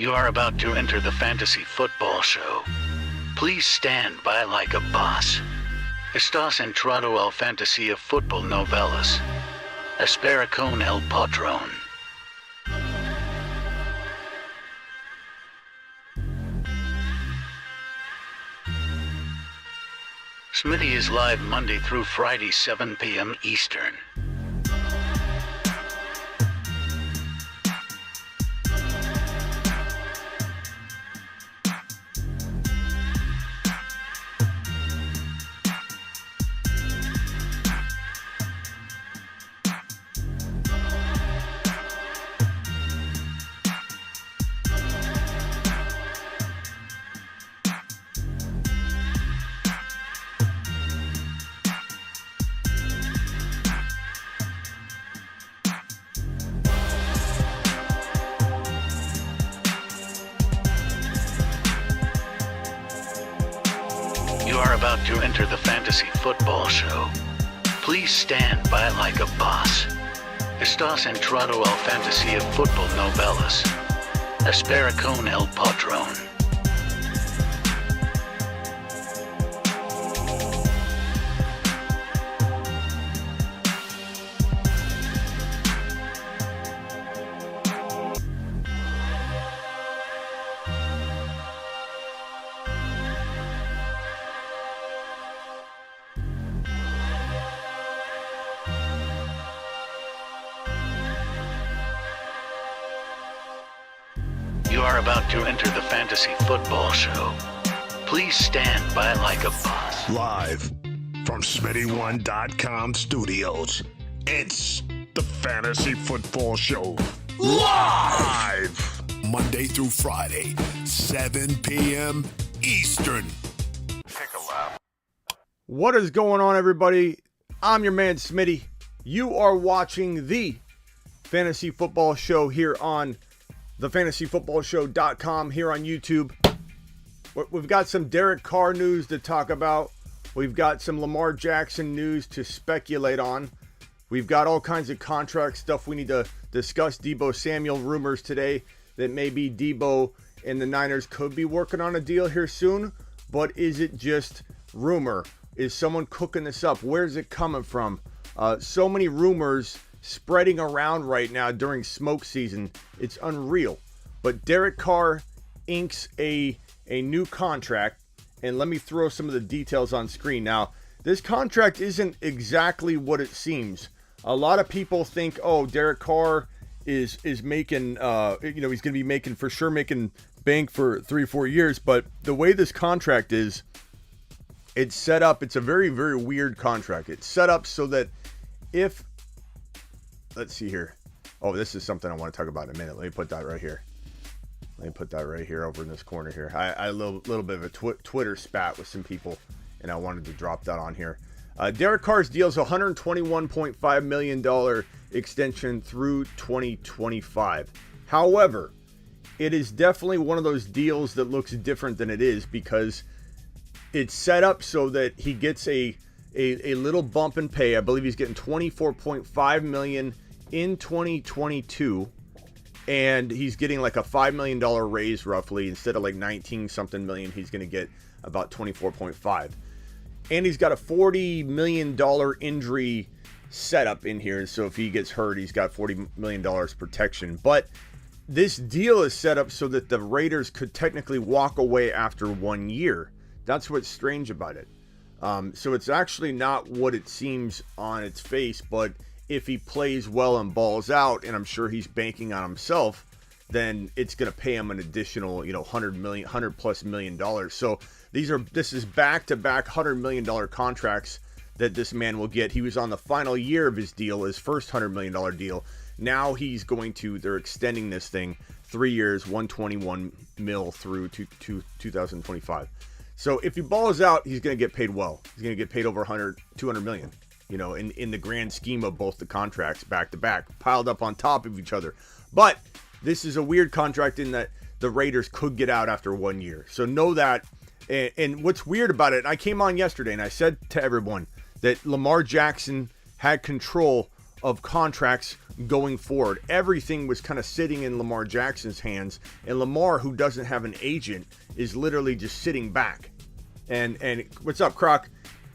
You are about to enter the fantasy football show. Please stand by like a boss. Estás entrado al fantasía fútbol novelas. Espera con el patrón. Smitty is live Monday through Friday, 7 p.m. Eastern. You are about to enter the fantasy football show. Please stand by like a boss. Estás entrado al fantasía fútbol novelas. Espera con el patrón. You are about to enter the fantasy football show. Please stand by like a boss. Live from Smitty1.com studios, it's the Fantasy Football Show. Live! Monday through Friday, 7 p.m. Eastern. Take a lap. What is going on, everybody? I'm your man, Smitty. You are watching the Fantasy Football Show here on thefantasyfootballshow.com here on YouTube. We've got some Derek Carr news to talk about. We've got some Lamar Jackson news to speculate on. We've got all kinds of contract stuff we need to discuss. Deebo Samuel rumors today that maybe Deebo and the Niners could be working on a deal here soon. But is it just rumor? Is someone cooking this up? Where's it coming from? So many rumors spreading around right now during smoke season. It's unreal. But Derek Carr inks a new contract, and let me throw some of the details on screen. Now, this contract isn't exactly what it seems. A lot of people think, oh, Derek Carr is making, he's going to be making bank for 3 or 4 years. But the way this contract is, it's set up, it's a very, very weird contract. It's set up so that if, let's see here. Oh, this is something I want to talk about in a minute. Let me put that right here. Over in this corner here. I had a little bit of a Twitter spat with some people, and I wanted to drop that on here. Derek Carr's deal is a $121.5 million extension through 2025. However, it is definitely one of those deals that looks different than it is because it's set up so that he gets a little bump in pay. I believe he's getting $24.5 million in 2022, and he's getting like a $5 million raise roughly. Instead of like 19 something million, he's going to get about 24.5. And he's got a $40 million injury setup in here. So if he gets hurt, he's got $40 million protection. But this deal is set up so that the Raiders could technically walk away after 1 year. That's what's strange about it. So it's actually not what it seems on its face, but if he plays well and balls out, and I'm sure he's banking on himself, then it's going to pay him an additional, $100+ million. So this is back-to-back $100 million contracts that this man will get. He was on the final year of his deal, his first $100 million deal. Now they're extending this thing 3 years, $121 million through to 2025. So if he balls out, he's going to get paid well. He's going to get paid over $200 million, in the grand scheme of both the contracts back to back, piled up on top of each other. But this is a weird contract in that the Raiders could get out after 1 year. So know that. And what's weird about it, I came on yesterday and I said to everyone that Lamar Jackson had control of contracts going forward. Everything was kind of sitting in Lamar Jackson's hands, and Lamar, who doesn't have an agent, is literally just sitting back. And what's up, Croc?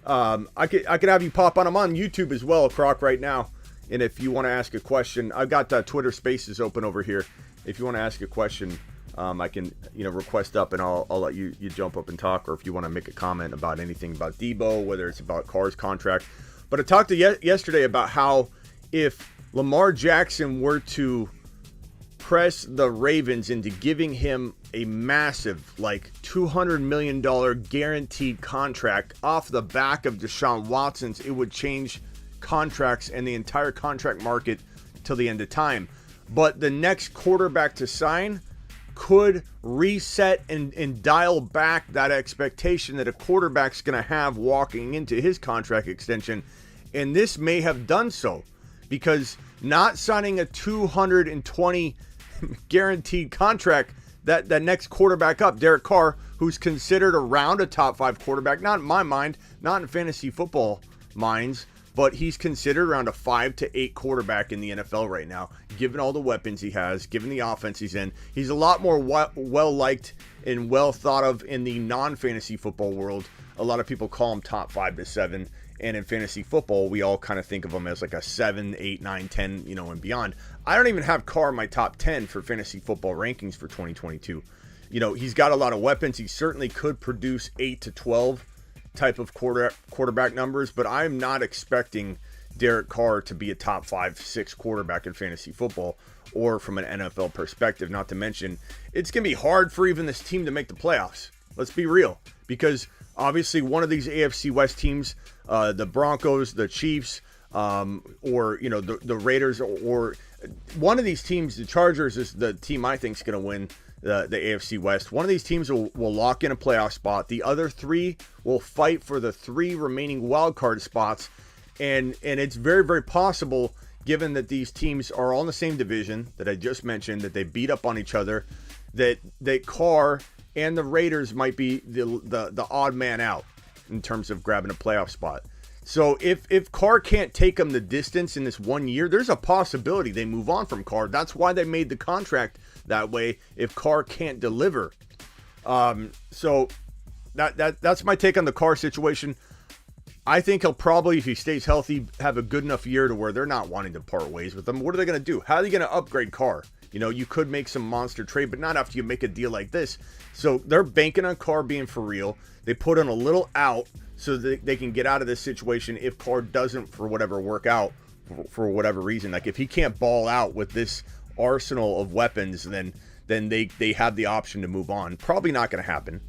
I could have you pop on. I'm on YouTube as well, Croc, right now. And if you want to ask a question, I've got Twitter Spaces open over here. If you want to ask a question, I can request up, and I'll let you jump up and talk. Or if you want to make a comment about anything about Debo, whether it's about Carr's contract. But I talked to yesterday about how if Lamar Jackson were to press the Ravens into giving him a massive, like $200 million guaranteed contract off the back of Deshaun Watson's, it would change contracts and the entire contract market till the end of time. But the next quarterback to sign could reset and dial back that expectation that a quarterback's going to have walking into his contract extension. And this may have done so, because not signing a 220 guaranteed contract, that next quarterback up, Derek Carr, who's considered around a top 5 quarterback, not in my mind, not in fantasy football minds, but he's considered around a 5 to 8 quarterback in the NFL right now, given all the weapons he has, given the offense he's in. He's a lot more well-liked and well thought of in the non-fantasy football world. A lot of people call him top 5 to 7. And in fantasy football, we all kind of think of him as like a 7, 8, 9, 10, and beyond. I don't even have Carr in my top 10 for fantasy football rankings for 2022. He's got a lot of weapons. He certainly could produce 8 to 12 type of quarterback numbers, but I'm not expecting Derek Carr to be a top 5, 6 quarterback in fantasy football or from an NFL perspective. Not to mention, it's going to be hard for even this team to make the playoffs. Let's be real, because obviously one of these AFC West teams, the Broncos, the Chiefs, or the Raiders, or one of these teams, the Chargers is the team I think is going to win the AFC West. One of these teams will lock in a playoff spot. The other 3 will fight for the 3 remaining wildcard spots, and it's very, very possible, given that these teams are all in the same division that I just mentioned, that they beat up on each other, that Carr and the Raiders might be the odd man out in terms of grabbing a playoff spot. So if Carr can't take them the distance in this 1 year, there's a possibility they move on from Carr. That's why they made the contract that way, if Carr can't deliver. So that's my take on the Carr situation. I think he'll probably, if he stays healthy, have a good enough year to where they're not wanting to part ways with him. What are they going to do? How are they going to upgrade Carr? You could make some monster trade, but not after you make a deal like this. So they're banking on Carr being for real. They put in a little out so that they can get out of this situation if Carr doesn't, for whatever, work out for whatever reason. Like if he can't ball out with this arsenal of weapons, then they have the option to move on. Probably not going to happen.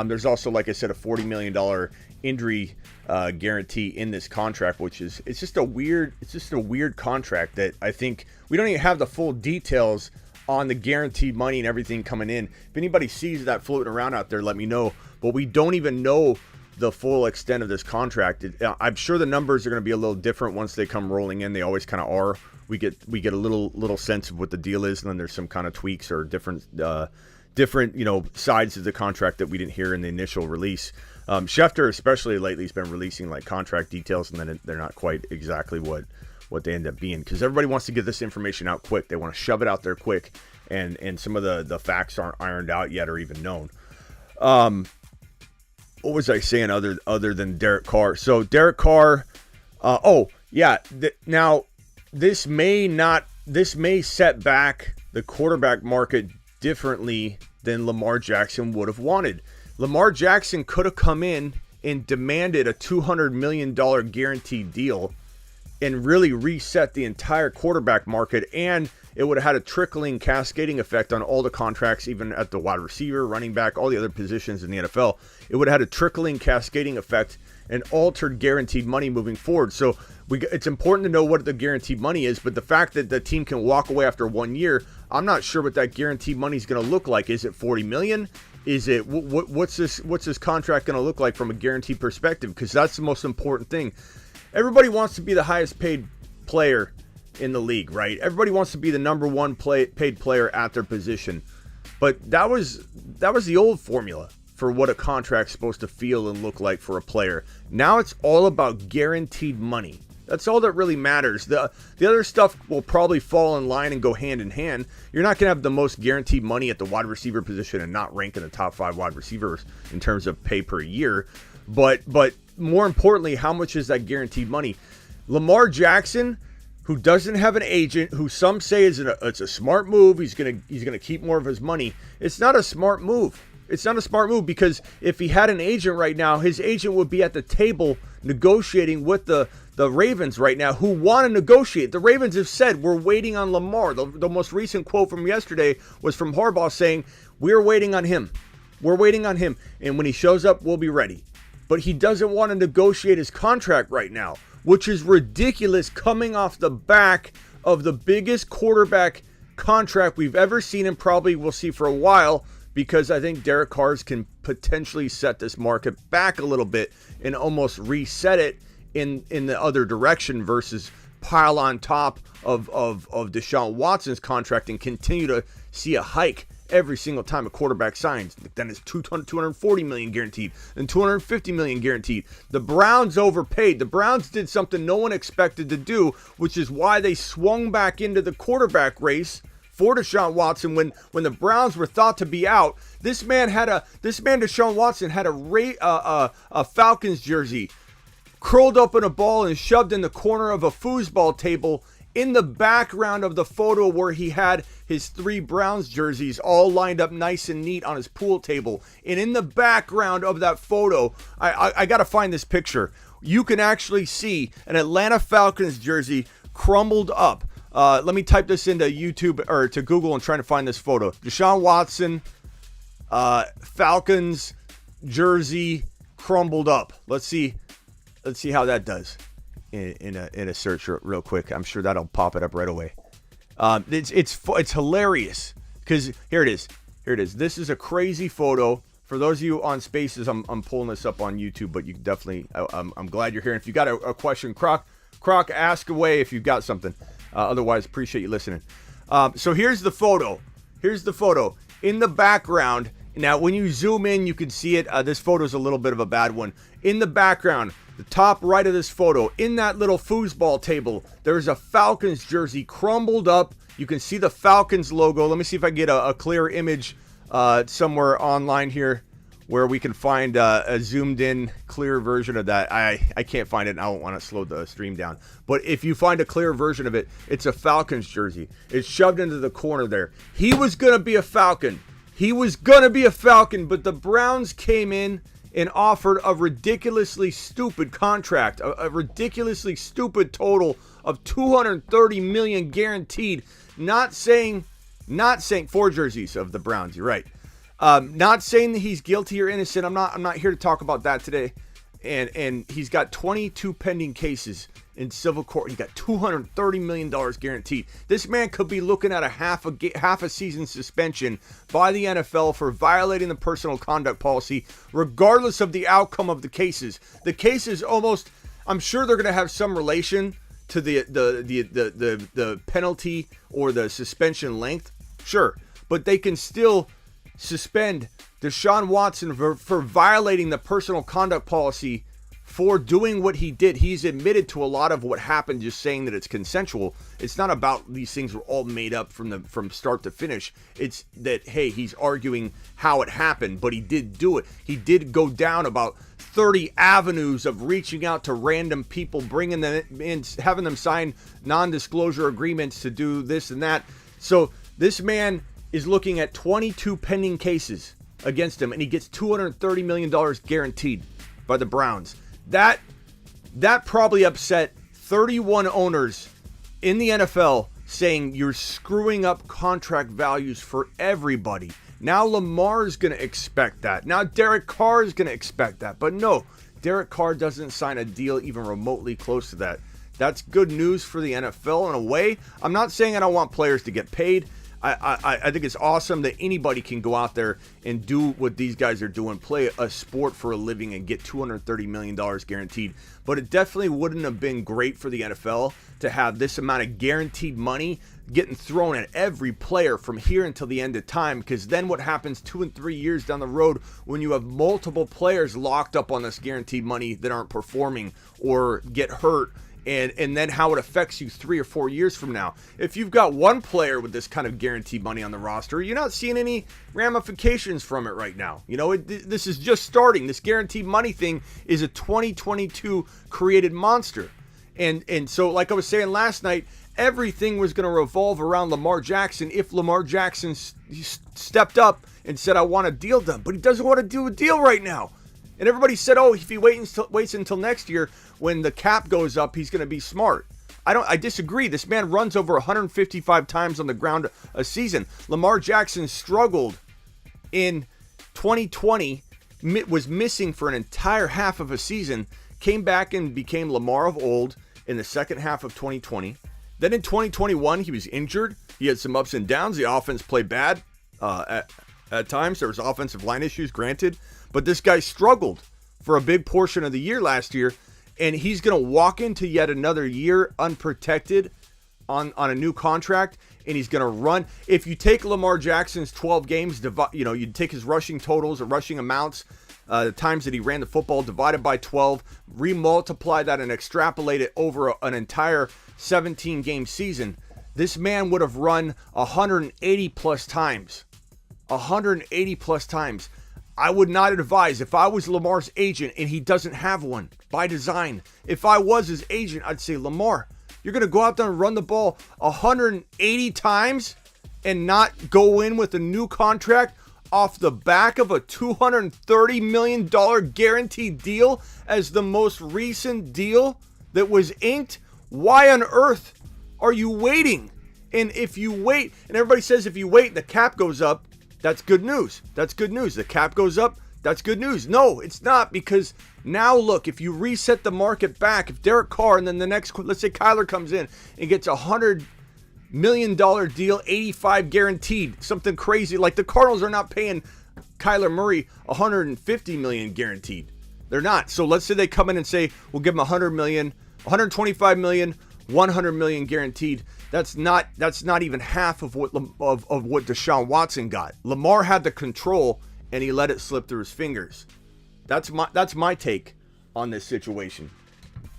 There's also, like I said, a $40 million injury guarantee in this contract, which is it's just a weird contract that I think we don't even have the full details on the guaranteed money and everything coming in. If anybody sees that floating around out there, let me know. But we don't even know the full extent of this contract. I'm sure the numbers are going to be a little different once they come rolling in. They always kind of are. We get a little sense of what the deal is, and then there's some kind of tweaks or different sides of the contract that we didn't hear in the initial release. Schefter, especially lately, has been releasing like contract details, and then they're not quite exactly what they end up being, because everybody wants to get this information out quick. They want to shove it out there quick, and some of the facts aren't ironed out yet or even known. What was I saying other than Derek Carr? So Derek Carr, now this may set back the quarterback market differently than Lamar Jackson would have wanted. Lamar Jackson could have come in and demanded a $200 million guaranteed deal and really reset the entire quarterback market, and it would have had a trickling, cascading effect on all the contracts, even at the wide receiver, running back, all the other positions in the NFL. It would have had a trickling, cascading effect and altered guaranteed money moving forward. So it's important to know what the guaranteed money is, but the fact that the team can walk away after 1 year, I'm not sure what that guaranteed money is going to look like. Is it $40 million? Is it what's this contract going to look like from a guaranteed perspective? Because that's the most important thing. Everybody wants to be the highest paid player in the league, right? Everybody wants to be the number one paid player at their position. But that was the old formula for what a contract's supposed to feel and look like for a player. Now it's all about guaranteed money. That's all that really matters. The other stuff will probably fall in line and go hand in hand. You're not going to have the most guaranteed money at the wide receiver position and not rank in the top 5 wide receivers in terms of pay per year. But more importantly, how much is that guaranteed money? Lamar Jackson, who doesn't have an agent, who some say it's a smart move. He's gonna keep more of his money. It's not a smart move. It's not a smart move because if he had an agent right now, his agent would be at the table negotiating with the Ravens right now, who want to negotiate. The Ravens have said, we're waiting on Lamar. The most recent quote from yesterday was from Harbaugh saying, we're waiting on him. We're waiting on him. And when he shows up, we'll be ready. But he doesn't want to negotiate his contract right now, which is ridiculous coming off the back of the biggest quarterback contract we've ever seen and probably will see for a while, because I think Derek Carr's can potentially set this market back a little bit and almost reset it in the other direction versus pile on top of Deshaun Watson's contract and continue to see a hike every single time a quarterback signs. Then it's $240 million guaranteed, then $250 million guaranteed. The Browns overpaid. The Browns did something no one expected to do, which is why they swung back into the quarterback race for Deshaun Watson when the Browns were thought to be out. Deshaun Watson had a Falcons jersey curled up in a ball and shoved in the corner of a foosball table in the background of the photo where he had his 3 Browns jerseys all lined up nice and neat on his pool table. And in the background of that photo, I got to find this picture. You can actually see an Atlanta Falcons jersey crumbled up. Let me type this into YouTube or to Google and try to find this photo. Deshaun Watson, Falcons jersey crumbled up. Let's see how that does in a search real quick. I'm sure that'll pop it up right away. It's hilarious because here it is. This is a crazy photo. For those of you on Spaces, I'm pulling this up on YouTube, but you definitely, I'm glad you're here. And if you got a question, Croc, ask away if you've got something. Otherwise, appreciate you listening. So here's the photo. In the background. Now, when you zoom in, you can see it. This photo is a little bit of a bad one. In the background, the top right of this photo, in that little foosball table, there's a Falcons jersey crumbled up. You can see the Falcons logo. Let me see if I can get a clear image somewhere online here where we can find a zoomed in clear version of that. I can't find it and I don't want to slow the stream down. But if you find a clear version of it, it's a Falcons jersey. It's shoved into the corner there. He was going to be a Falcon. But the Browns came in and offered a ridiculously stupid contract, a ridiculously stupid total of $230 million guaranteed. Not saying 4 jerseys of the Browns. You're right. Not saying that he's guilty or innocent. I'm not here to talk about that today. And he's got 22 pending cases in civil court. He got $230 million guaranteed. This man could be looking at a half a season suspension by the NFL for violating the personal conduct policy, regardless of the outcome of the cases. The cases almost, I'm sure they're going to have some relation to the penalty or the suspension length. Sure, but they can still suspend Deshaun Watson for violating the personal conduct policy for doing what he did. He's admitted to a lot of what happened, just saying that it's consensual. It's not about these things were all made up from start to finish. It's that, hey, he's arguing how it happened, but he did do it. He did go down about 30 avenues of reaching out to random people, bringing them in, having them sign non-disclosure agreements to do this and that. So this man is looking at 22 pending cases against him, and he gets $230 million guaranteed by the Browns. That probably upset 31 owners in the NFL, saying you're screwing up contract values for everybody. Now Lamar's going to expect that. Now Derek Carr is going to expect that. But no, Derek Carr doesn't sign a deal even remotely close to that. That's good news for the NFL in a way. I'm not saying I don't want players to get paid. I think it's awesome that anybody can go out there and do what these guys are doing, play a sport for a living and get $230 million guaranteed. But it definitely wouldn't have been great for the NFL to have this amount of guaranteed money getting thrown at every player from here until the end of time. Because then what happens 2 and 3 years down the road when you have multiple players locked up on this guaranteed money that aren't performing or get hurt and then how it affects you 3 or 4 years from now. If you've got one player with this kind of guaranteed money on the roster, you're not seeing any ramifications from it right now. This is just starting. This guaranteed money thing is a 2022 created monster. And so, like I was saying last night, everything was going to revolve around Lamar Jackson if Lamar Jackson stepped up and said, I want a deal done. But he doesn't want to do a deal right now. And everybody said, oh, if he waits until next year when the cap goes up, he's going to be smart. I disagree. This man runs over 155 times on the ground a season. Lamar Jackson struggled in 2020, was missing for an entire half of a season, came back and became Lamar of old in the second half of 2020. Then in 2021, he was injured. He had some ups and downs. The offense played bad at times. There was offensive line issues, granted. But this guy struggled for a big portion of the year last year, and he's going to walk into yet another year unprotected on a new contract, and he's going to run. If you take Lamar Jackson's 12 games, you take his rushing totals or rushing amounts, the times that he ran the football, divided by 12, remultiply that and extrapolate it over an entire 17-game season, this man would have run 180 plus times. 180 plus times. I would not advise, if I was Lamar's agent and he doesn't have one by design, if I was his agent, I'd say, Lamar, you're going to go out there and run the ball 180 times and not go in with a new contract off the back of a $230 million guaranteed deal as the most recent deal that was inked? Why on earth are you waiting? And if you wait, and everybody says if you wait, the cap goes up, that's good news. That's good news. The cap goes up, that's good news. No, it's not, because now look, if you reset the market back, if Derek Carr and then the next, let's say Kyler comes in and gets $100 million deal, 85 guaranteed, something crazy, like the Cardinals are not paying Kyler Murray $150 million guaranteed. They're not. So let's say they come in and say, we'll give him $100 million, $125 million, $100 million guaranteed. That's not even half of what Deshaun Watson got. Lamar had the control and he let it slip through his fingers. That's my take on this situation.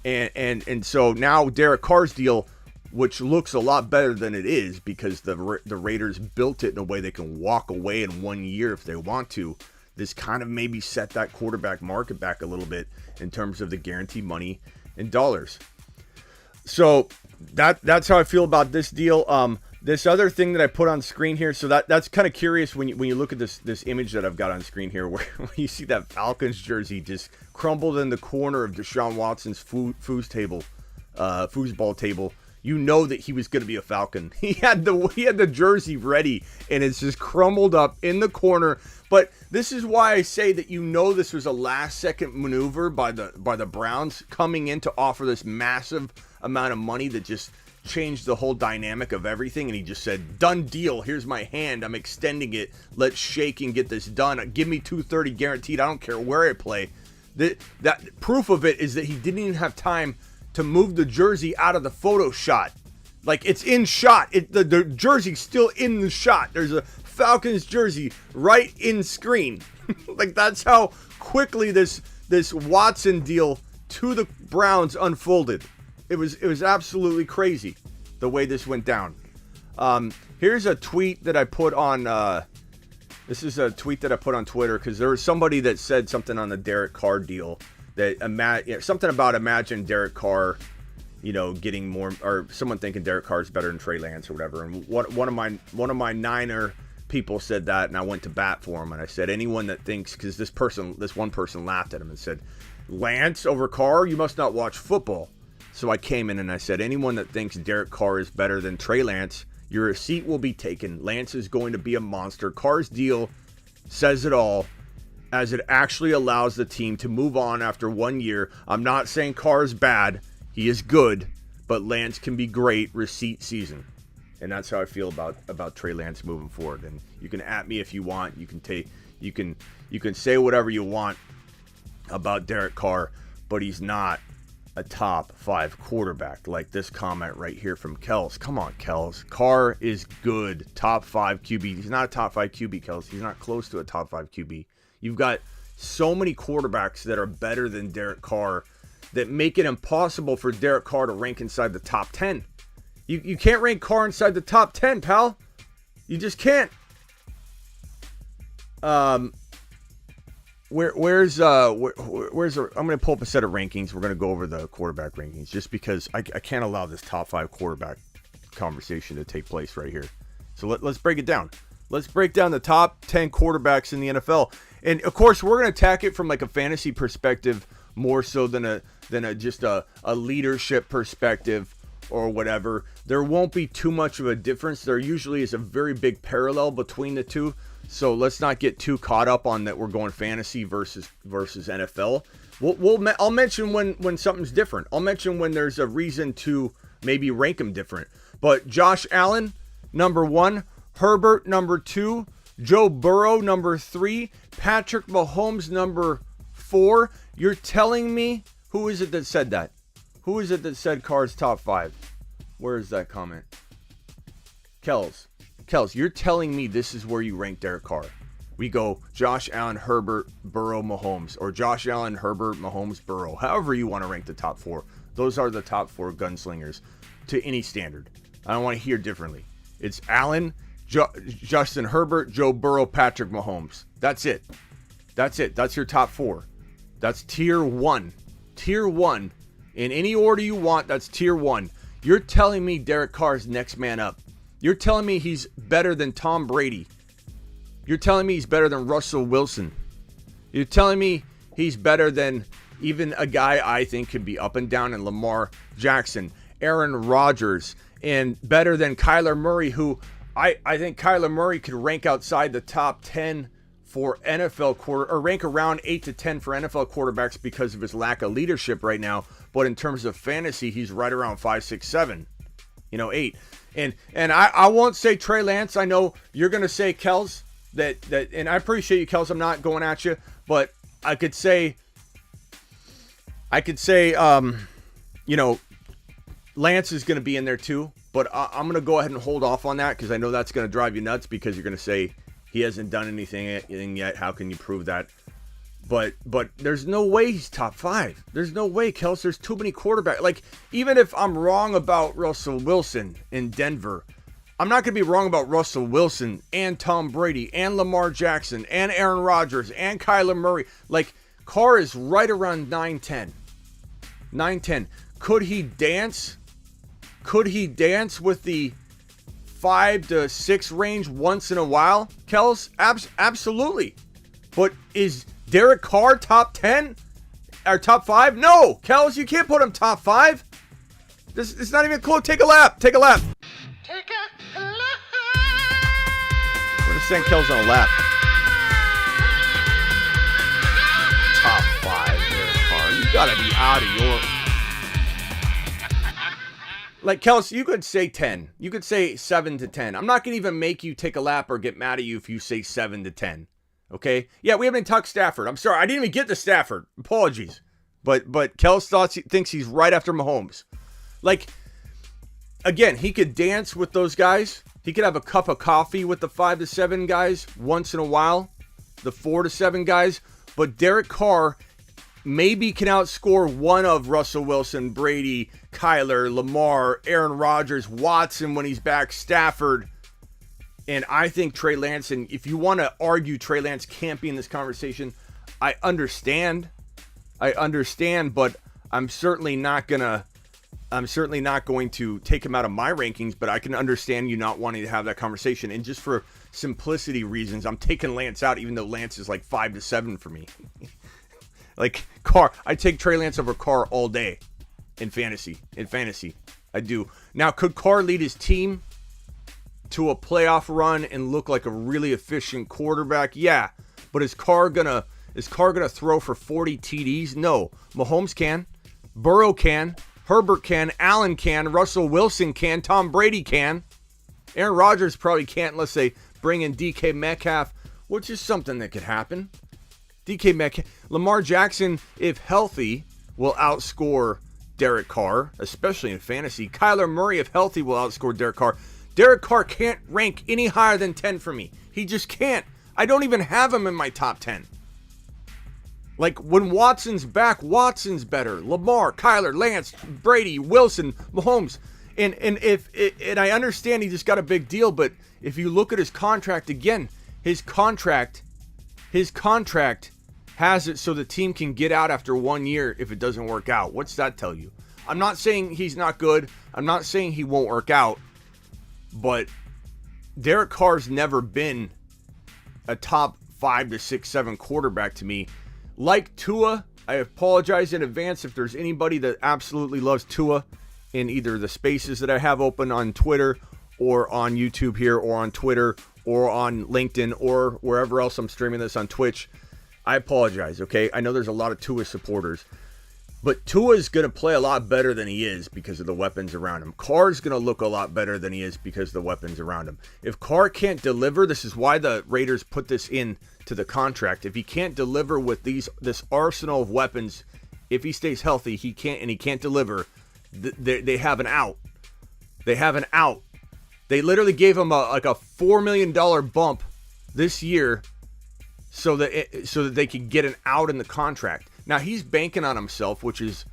And so now Derek Carr's deal, which looks a lot better than it is because the Raiders built it in a way they can walk away in 1 year if they want to. This kind of maybe set that quarterback market back a little bit in terms of the guaranteed money in dollars. So that's how I feel about this deal. This other thing that I put on screen here, so that's kind of curious when you look at this image that I've got on screen here, where you see that Falcons jersey just crumbled in the corner of Deshaun Watson's foosball table. You know that he was going to be a Falcon. He had the jersey ready, and it's just crumbled up in the corner. But this is why I say that this was a last-second maneuver by the Browns coming in to offer this massive amount of money that just changed the whole dynamic of everything. And he just said, done deal. Here's my hand. I'm extending it. Let's shake and get this done. Give me $230 guaranteed. I don't care where I play. That proof of it is that he didn't even have time to move the jersey out of the photo shot. Like, it's in shot. The jersey's still in the shot. There's a Falcons jersey right in screen. Like, that's how quickly this Watson deal to the Browns unfolded. It was absolutely crazy the way this went down. Here's a tweet that I put on this is a tweet that I put on Twitter, because there was somebody that said something on the Derek Carr deal that something about imagine Derek Carr, getting more, or someone thinking Derek Carr is better than Trey Lance or whatever. And one of my Niner people said that, and I went to bat for him, and I said, anyone that thinks, because this one person laughed at him and said, Lance over Carr, you must not watch football. So I came in and I said, anyone that thinks Derek Carr is better than Trey Lance, your receipt will be taken. Lance is going to be a monster. Carr's deal says it all, as it actually allows the team to move on after 1 year. I'm not saying Carr is bad. He is good, but Lance can be great receipt season. And that's how I feel about Trey Lance moving forward. And you can at me if you want. You can say whatever you want about Derek Carr, but he's not a top 5 quarterback, like this comment right here from Kels. Come on, Kels. Carr is good. Top 5 QB. He's not a top 5 QB, Kels. He's not close to a top 5 QB. You've got so many quarterbacks that are better than Derek Carr that make it impossible for Derek Carr to rank inside the top 10. You can't rank Carr inside the top 10, pal. You just can't. Where's I'm going to pull up a set of rankings. We're going to go over the quarterback rankings just because I can't allow this top 5 quarterback conversation to take place right here. So let's break it down. Let's break down the top 10 quarterbacks in the NFL. And of course, we're going to attack it from like a fantasy perspective more so than just a leadership perspective or whatever. There won't be too much of a difference. There usually is a very big parallel between the two. So let's not get too caught up on that we're going fantasy versus NFL. I'll mention when something's different. I'll mention when there's a reason to maybe rank them different. But Josh Allen, number 1. Herbert, number 2. Joe Burrow, number 3. Patrick Mahomes, number 4. You're telling me, who is it that said that? Who is it that said Carr's top 5? Where is that comment? Kels, you're telling me this is where you rank Derek Carr. We go Josh Allen, Herbert, Burrow, Mahomes, or Josh Allen, Herbert, Mahomes, Burrow. However you want to rank the top 4. Those are the top 4 gunslingers to any standard. I don't want to hear differently. It's Allen, Justin Herbert, Joe Burrow, Patrick Mahomes. That's it. That's your top 4. That's tier 1. Tier 1. In any order you want, that's tier 1. You're telling me Derek Carr's next man up. You're telling me he's better than Tom Brady. You're telling me he's better than Russell Wilson. You're telling me he's better than even a guy I think could be up and down in Lamar Jackson, Aaron Rodgers, and better than Kyler Murray, who I think Kyler Murray could rank outside the top 10 for NFL or rank around 8 to 10 for NFL quarterbacks because of his lack of leadership right now. But in terms of fantasy, he's right around 5, 6, 7, 8. And I won't say Trey Lance. I know you're going to say, Kels, that, and I appreciate you, Kels. I'm not going at you, but I could say, Lance is going to be in there too. But I'm going to go ahead and hold off on that because I know that's going to drive you nuts because you're going to say he hasn't done anything yet. How can you prove that? But there's no way he's top 5. There's no way, Kels. There's too many quarterbacks. Like, even if I'm wrong about Russell Wilson in Denver, I'm not going to be wrong about Russell Wilson and Tom Brady and Lamar Jackson and Aaron Rodgers and Kyler Murray. Like, Carr is right around 9-10. 9-10. Could he dance? Could he dance with the 5 to 6 range once in a while, Kels? Absolutely. But is Derek Carr top 10 or top 5? No, Kels, you can't put him top 5. It's not even close. Take a lap. Take a lap. We're gonna send Kels on a lap. Top 5, Derek Carr. You gotta be out of your. Like, Kels, you could say 10. You could say 7 to 10. I'm not going to even make you take a lap or get mad at you if you say 7 to 10. Okay? Yeah, we haven't talked Stafford. I'm sorry. I didn't even get to Stafford. Apologies. But Kels thinks he's right after Mahomes. Like, again, he could dance with those guys. He could have a cup of coffee with the 5 to 7 guys once in a while. The 4 to 7 guys. But Derek Carr maybe can outscore one of Russell Wilson, Brady, Kyler, Lamar, Aaron Rodgers, Watson when he's back, Stafford. And I think Trey Lance, and if you want to argue Trey Lance can't be in this conversation, I understand, but I'm certainly not going to take him out of my rankings, but I can understand you not wanting to have that conversation. And just for simplicity reasons, I'm taking Lance out, even though Lance is like 5 to 7 for me. Like, Carr, I take Trey Lance over Carr all day in fantasy. I do. Now, could Carr lead his team to a playoff run and look like a really efficient quarterback? Yeah. But is Carr gonna throw for 40 TDs? No. Mahomes can. Burrow can. Herbert can. Allen can. Russell Wilson can. Tom Brady can. Aaron Rodgers probably can't unless they bring in DK Metcalf, which is something that could happen. DK Metcalf. Lamar Jackson, if healthy, will outscore Derek Carr, especially in fantasy. Kyler Murray, if healthy, will outscore Derek Carr. Derek Carr can't rank any higher than 10 for me. He just can't. I don't even have him in my top 10. Like, when Watson's back, Watson's better. Lamar, Kyler, Lance, Brady, Wilson, Mahomes. And I understand he just got a big deal, but if you look at his contract again, his contract has it so the team can get out after 1 year if it doesn't work out. What's that tell you? I'm not saying he's not good. I'm not saying he won't work out. But Derek Carr's never been a top 5 to 6, 7 quarterback to me. Like Tua, I apologize in advance if there's anybody that absolutely loves Tua in either the spaces that I have open on Twitter or on YouTube here or on Twitter or on LinkedIn or wherever else I'm streaming this on Twitch. I apologize, okay? I know there's a lot of Tua supporters. But Tua's going to play a lot better than he is because of the weapons around him. Carr's going to look a lot better than he is because of the weapons around him. If Carr can't deliver, this is why the Raiders put this in to the contract. If he can't deliver with this arsenal of weapons, if he stays healthy, he can't deliver, they have an out. They have an out. They literally gave him a $4 million bump this year so that they could get an out in the contract. Now, he's banking on himself, which is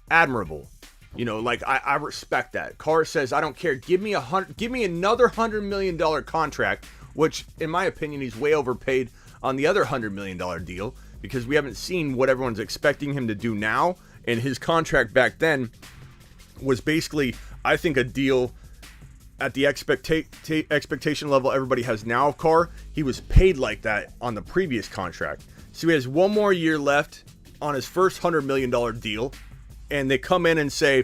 admirable. You know, like, I respect that. Carr says, I don't care. Give me another $100 million contract, which, in my opinion, he's way overpaid on the other $100 million deal because we haven't seen what everyone's expecting him to do now. And his contract back then was basically, I think, a deal at the expectation level everybody has now of Carr. He was paid like that on the previous contract. So he has one more year left on his first $100 million deal, and they come in and say,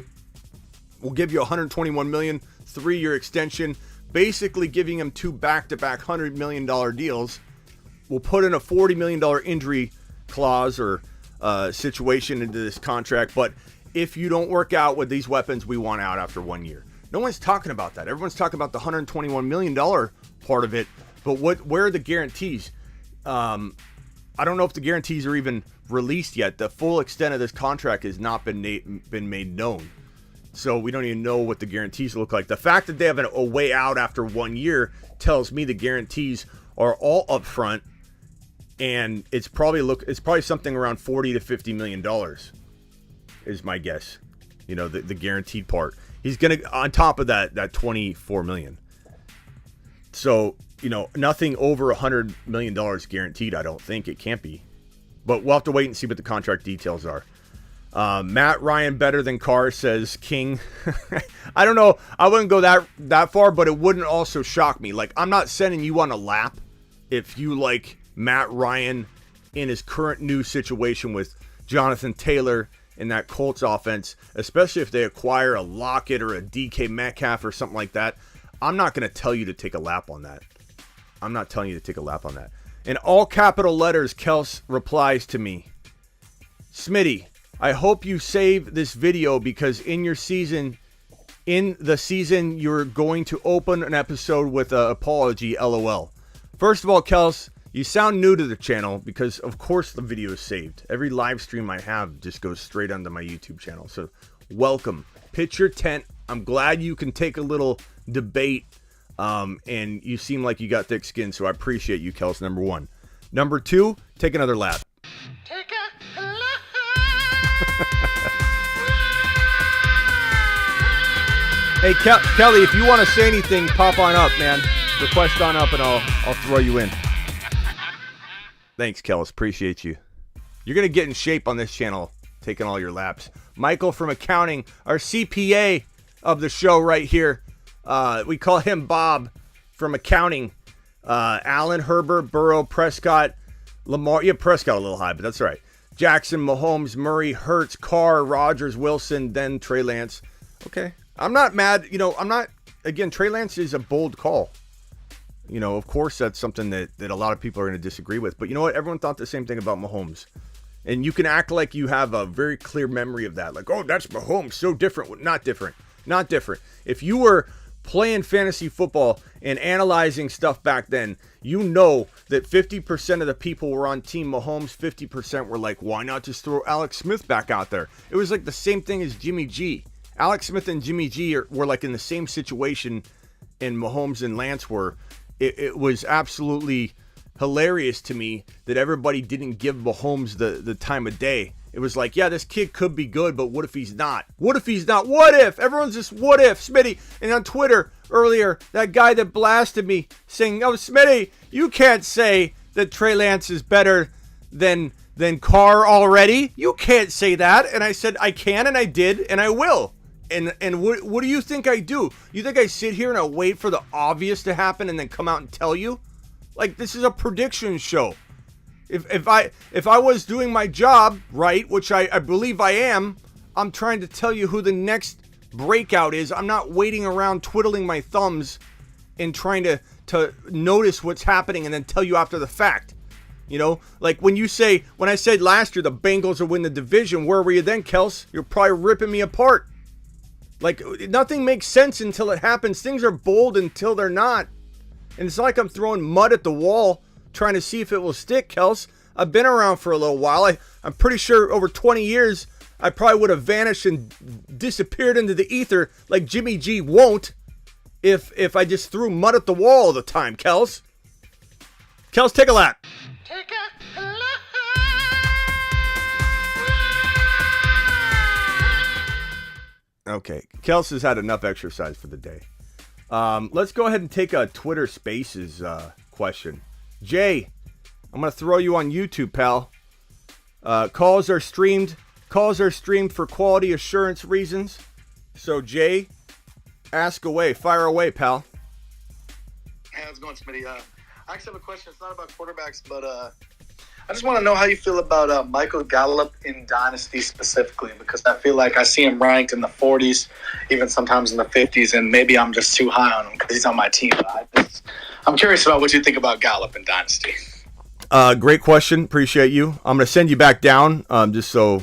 we'll give you $121 million, 3-year extension, basically giving him 2 back-to-back $100 million deals. We'll put in a $40 million injury clause or situation into this contract, but if you don't work out with these weapons, we want out after 1 year. No one's talking about that. Everyone's talking about the $121 million part of it, but where are the guarantees? I don't know if the guarantees are even released yet. The full extent of this contract has not been made known. So we don't even know what the guarantees look like. The fact that they have a way out after 1 year tells me the guarantees are all up front, and it's probably something around $40 to $50 million is my guess. You know, the guaranteed part. He's going to, on top of that $24 million. So, you know, nothing over $100 million guaranteed, I don't think. It can't be. But we'll have to wait and see what the contract details are. Matt Ryan better than Carr, says King. I don't know. I wouldn't go that far, but it wouldn't also shock me. Like, I'm not sending you on a lap if you like Matt Ryan in his current new situation with Jonathan Taylor in that Colts offense, especially if they acquire a Lockett or a DK Metcalf or something like that. I'm not going to tell you to take a lap on that. I'm not telling you to take a lap on that. In all capital letters, Kels replies to me, Smitty, I hope you save this video because in the season, you're going to open an episode with an apology, LOL. First of all, Kels, you sound new to the channel because, of course, the video is saved. Every live stream I have just goes straight onto my YouTube channel. So, welcome. Pitch your tent. I'm glad you can take a little debate, and you seem like you got thick skin, so I appreciate you, Kels, number one. Number two, take another lap. Take a lap. Hey, Kelly, if you want to say anything, pop on up, man. Request on up, and I'll throw you in. Thanks, Kels. Appreciate you. You're going to get in shape on this channel, taking all your laps. Michael from accounting, our CPA of the show right here. We call him Bob from accounting. Allen, Herbert, Burrow, Prescott, Lamar. Yeah, Prescott a little high, but that's all right. Jackson, Mahomes, Murray, Hurts, Carr, Rodgers, Wilson, then Trey Lance. Okay. I'm not mad. You know, again, Trey Lance is a bold call. You know, of course, that's something that a lot of people are going to disagree with. But you know what? Everyone thought the same thing about Mahomes. And you can act like you have a very clear memory of that. Like, oh, that's Mahomes. So different. Not different. Not different. If you were playing fantasy football and analyzing stuff back then, you know that 50% of the people were on Team Mahomes. 50% were like, why not just throw Alex Smith back out there? It was like the same thing as Jimmy G. Alex Smith and Jimmy G were like in the same situation, and Mahomes and Lance were. It was absolutely hilarious to me that everybody didn't give Mahomes the time of day. It was like, yeah, this kid could be good, but what if he's not? What if he's not? What if? Everyone's just, what if, Smitty? And on Twitter earlier, that guy that blasted me saying, oh, Smitty, you can't say that Trey Lance is better than Carr already. You can't say that. And I said, I can, and I did, and I will. And what do you think I do? You think I sit here and I wait for the obvious to happen and then come out and tell you? Like, this is a prediction show. If I was doing my job right, which I believe I am, I'm trying to tell you who the next breakout is. I'm not waiting around twiddling my thumbs and trying to notice what's happening and then tell you after the fact. You know, like when I said last year the Bengals will win the division, where were you then, Kels? You're probably ripping me apart. Like, nothing makes sense until it happens. Things are bold until they're not. And it's not like I'm throwing mud at the wall trying to see if it will stick, Kels. I've been around for a little while. I'm pretty sure over 20 years, I probably would have vanished and disappeared into the ether like Jimmy G won't if I just threw mud at the wall all the time, Kels. Kels, take a lap. Take a lap. Okay, Kels has had enough exercise for the day. Let's go ahead and take a Twitter Spaces question. Jay, I'm going to throw you on YouTube, pal. Calls are streamed for quality assurance reasons. So, Jay, ask away. Fire away, pal. Hey, how's it going, Smitty? I actually have a question. It's not about quarterbacks, but I just want to know how you feel about Michael Gallup in Dynasty specifically, because I feel like I see him ranked in the 40s, even sometimes in the 50s, and maybe I'm just too high on him because he's on my team. But I'm curious about what you think about Gallup in Dynasty. Great question. Appreciate you. I'm going to send you back down just so,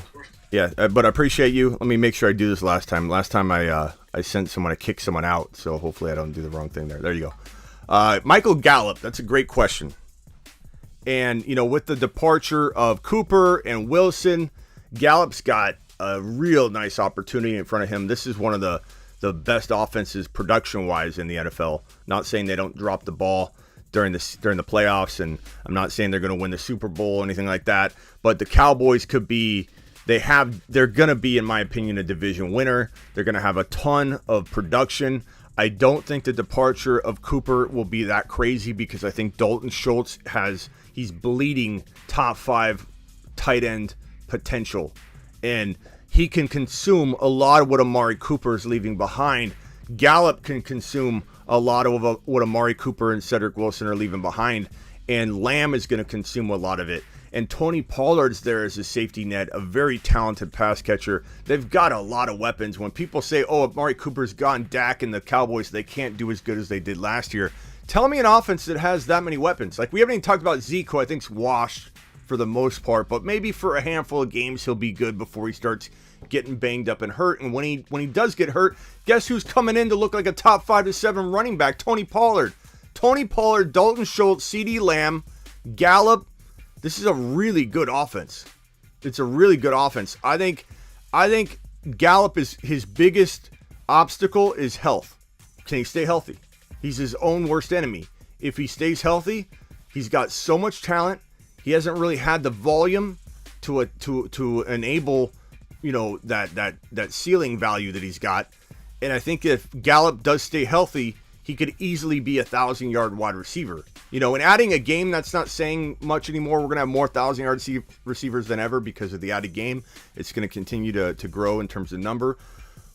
yeah, but I appreciate you. Let me make sure I do this last time. Last time I sent someone to kick someone out, so hopefully I don't do the wrong thing there. There you go. Michael Gallup, that's a great question. And, you know, with the departure of Cooper and Wilson, Gallup's got a real nice opportunity in front of him. This is one of the best offenses production-wise in the NFL. Not saying they don't drop the ball during the playoffs, and I'm not saying they're going to win the Super Bowl or anything like that. But the Cowboys could be, they're going to be, in my opinion, a division winner. They're going to have a ton of production. I don't think the departure of Cooper will be that crazy because I think Dalton Schultz he's bleeding top 5 tight end potential. And he can consume a lot of what Amari Cooper is leaving behind. Gallup can consume a lot of what Amari Cooper and Cedric Wilson are leaving behind. And Lamb is going to consume a lot of it. And Tony Pollard's there as a safety net, a very talented pass catcher. They've got a lot of weapons. When people say, oh, Amari Cooper's gone, Dak and the Cowboys, they can't do as good as they did last year. Tell me an offense that has that many weapons. Like, we haven't even talked about Zeke, who I think's washed for the most part, but maybe for a handful of games he'll be good before he starts getting banged up and hurt. And when he does get hurt, guess who's coming in to look like a top 5 to 7 running back? Tony Pollard. Tony Pollard, Dalton Schultz, CeeDee Lamb, Gallup. This is a really good offense. It's a really good offense. I think Gallup is his biggest obstacle is health. Can he stay healthy? He's his own worst enemy. If he stays healthy, he's got so much talent. He hasn't really had the volume to enable, you know, that ceiling value that he's got. And I think if Gallup does stay healthy, he could easily be a 1,000-yard wide receiver. You know, and adding a game, that's not saying much anymore. We're going to have more 1,000-yard receivers than ever because of the added game. It's going to continue to grow in terms of number.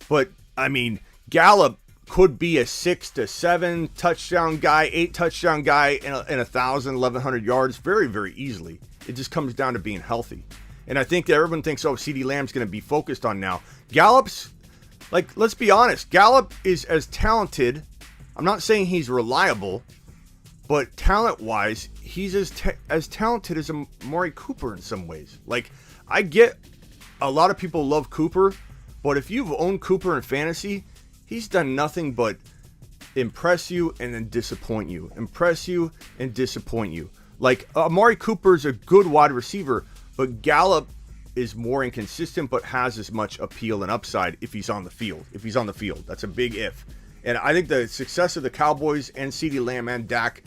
But, I mean, Gallup could be a 6 to 7 touchdown guy, 8 touchdown guy, and 1,000, 1,100 yards very, very easily. It just comes down to being healthy. And I think that everyone thinks, oh, CeeDee Lamb's going to be focused on now. Gallup's, like, let's be honest, Gallup is as talented. I'm not saying he's reliable, but talent-wise, he's as talented as Amari Cooper in some ways. Like, I get a lot of people love Cooper, but if you've owned Cooper in fantasy, he's done nothing but impress you and then disappoint you. Impress you and disappoint you. Like, Amari Cooper's a good wide receiver, but Gallup is more inconsistent but has as much appeal and upside if he's on the field. If he's on the field. That's a big if. And I think the success of the Cowboys and CeeDee Lamb and Dak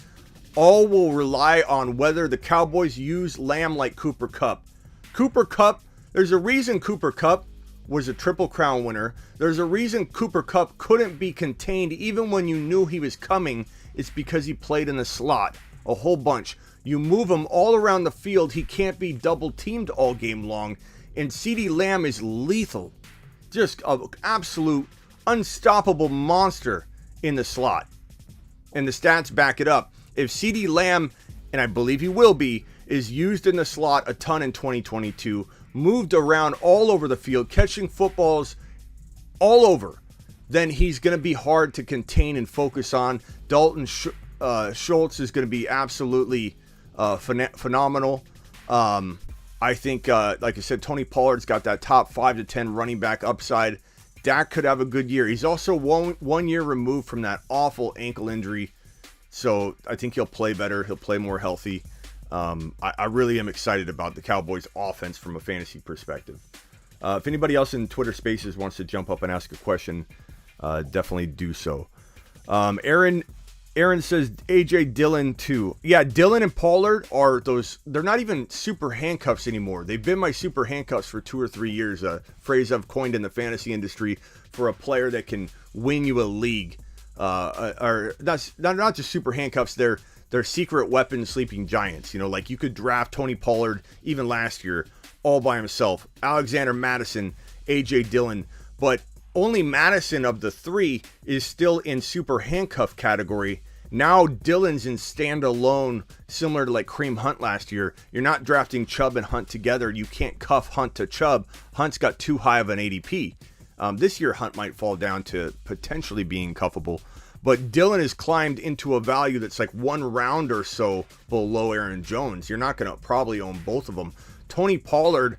All will rely on whether the Cowboys use Lamb like Cooper Kupp. Cooper Kupp, there's a reason Cooper Kupp was a Triple Crown winner. There's a reason Cooper Kupp couldn't be contained even when you knew he was coming. It's because he played in the slot a whole bunch. You move him all around the field, he can't be double teamed all game long. And CeeDee Lamb is lethal. Just an absolute unstoppable monster in the slot. And the stats back it up. If CeeDee Lamb, and I believe he will be, is used in the slot a ton in 2022, moved around all over the field, catching footballs all over, then he's going to be hard to contain and focus on. Dalton Schultz is going to be absolutely phenomenal. I think, like I said, Tony Pollard's got that top 5 to 10 running back upside. Dak could have a good year. He's also one year removed from that awful ankle injury, so I think he'll play better. He'll play more healthy. I really am excited about the Cowboys' offense from a fantasy perspective. If anybody else in Twitter Spaces wants to jump up and ask a question, definitely do so. Aaron says A.J. Dillon too. Yeah, Dillon and Pollard are those. They're not even super handcuffs anymore. They've been my super handcuffs for 2 or 3 years. A phrase I've coined in the fantasy industry for a player that can win you a league. Or that's not just super handcuffs. They're secret weapon sleeping giants. You know, like you could draft Tony Pollard even last year all by himself. Alexander Madison, A.J. Dillon, but only Madison of the 3 is still in super handcuff category. Now Dillon's in standalone, similar to like Kareem Hunt last year. You're not drafting Chubb and Hunt together. You can't cuff Hunt to Chubb. Hunt's got too high of an ADP. This year Hunt might fall down to potentially being cuffable. But Dillon has climbed into a value that's like 1 round or so below Aaron Jones. You're not going to probably own both of them. Tony Pollard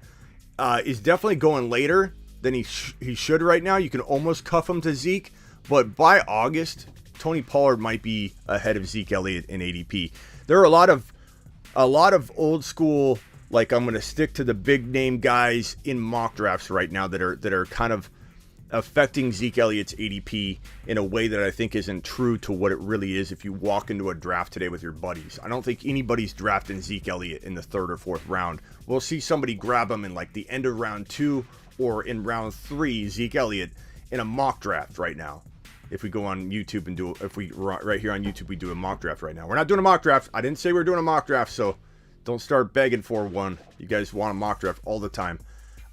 is definitely going later than he should right now. You can almost cuff him to Zeke. But by August, Tony Pollard might be ahead of Zeke Elliott in ADP. There are a lot of old school, like I'm going to stick to the big name guys in mock drafts right now that are kind of affecting Zeke Elliott's ADP in a way that I think isn't true to what it really is if you walk into a draft today with your buddies. I don't think anybody's drafting Zeke Elliott in the 3rd or 4th round. We'll see somebody grab him in like the end of round 2 or in round 3, Zeke Elliott in a mock draft right now. If we go on YouTube and right here on YouTube, we do a mock draft right now. We're not doing a mock draft. I didn't say we were doing a mock draft, so don't start begging for one. You guys want a mock draft all the time.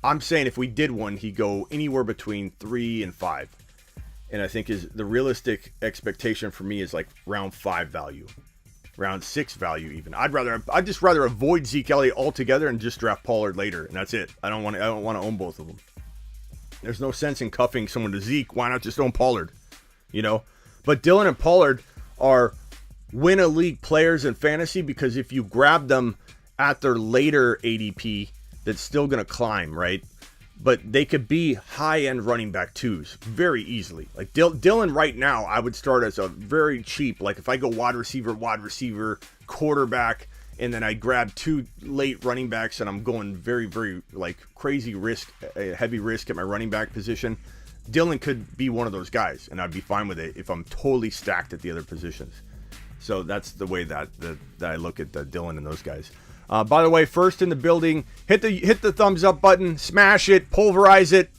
I'm saying if we did one, he'd go anywhere between 3 and 5. And I think the realistic expectation for me is like round 5 value. Round 6 value even. I'd just rather avoid Zeke Elliott altogether and just draft Pollard later, and that's it. I don't want to own both of them. There's no sense in cuffing someone to Zeke. Why not just own Pollard? You know? But Dillon and Pollard are win a league players in fantasy because if you grab them at their later ADP, that's still going to climb, right? But they could be high-end running back 2s very easily. Like Dillon right now, I would start as a very cheap, like if I go wide receiver, quarterback, and then I grab 2 late running backs and I'm going very, very like crazy risk, heavy risk at my running back position, Dillon could be one of those guys, and I'd be fine with it if I'm totally stacked at the other positions. So that's the way that I look at Dillon and those guys. By the way, first in the building, hit the thumbs up button, smash it, pulverize it.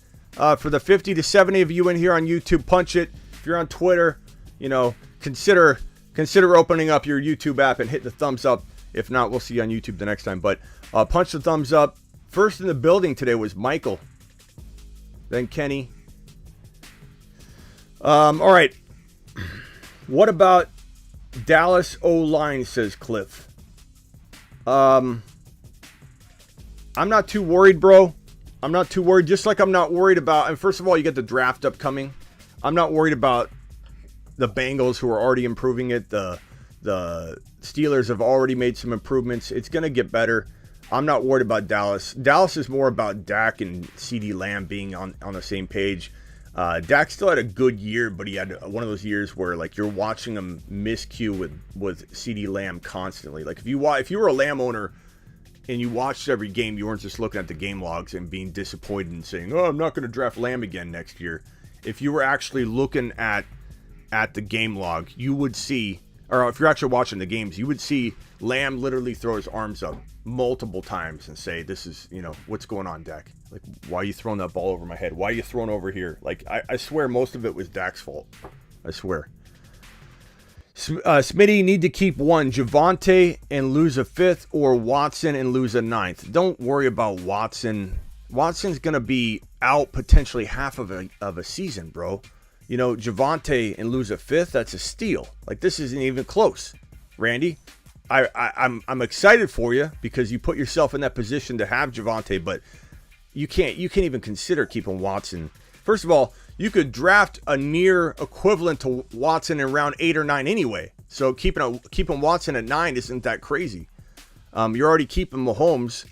For the 50 to 70 of you in here on YouTube, punch it. If you're on Twitter, you know, consider opening up your YouTube app and hit the thumbs up. If not, we'll see you on YouTube the next time. But punch the thumbs up. First in the building today was Michael, then Kenny. All right. What about Dallas O-line, says Cliff. I'm not too worried, bro. I'm not too worried. Just like I'm not worried about, and first of all, you get the draft upcoming. I'm not worried about the Bengals, who are already improving it. The Steelers have already made some improvements. It's going to get better. I'm not worried about Dallas. Dallas is more about Dak and CeeDee Lamb being on the same page. Dak still had a good year, but he had one of those years where like you're watching him miscue with CeeDee Lamb constantly. Like if you were a Lamb owner and you watched every game, you weren't just looking at the game logs and being disappointed and saying, "Oh, I'm not going to draft Lamb again next year." If you were actually looking at the game log, you would see or if you're actually watching the games, you would see Lamb literally throw his arms up multiple times and say, this is, what's going on, Dak? Like, why are you throwing that ball over my head? Why are you throwing over here? Like, I swear most of it was Dak's fault. I swear. Smitty, need to keep one, Javonte and lose a 5th, or Watson and lose a 9th. Don't worry about Watson. Watson's going to be out potentially half of a season, bro. Javonte and lose a 5th, that's a steal. Like, this isn't even close. Randy, I'm excited for you because you put yourself in that position to have Javonte, but you can't even consider keeping Watson. First of all, you could draft a near equivalent to Watson in round 8 or 9 anyway. So keeping Watson at 9 isn't that crazy. You're already keeping Mahomes.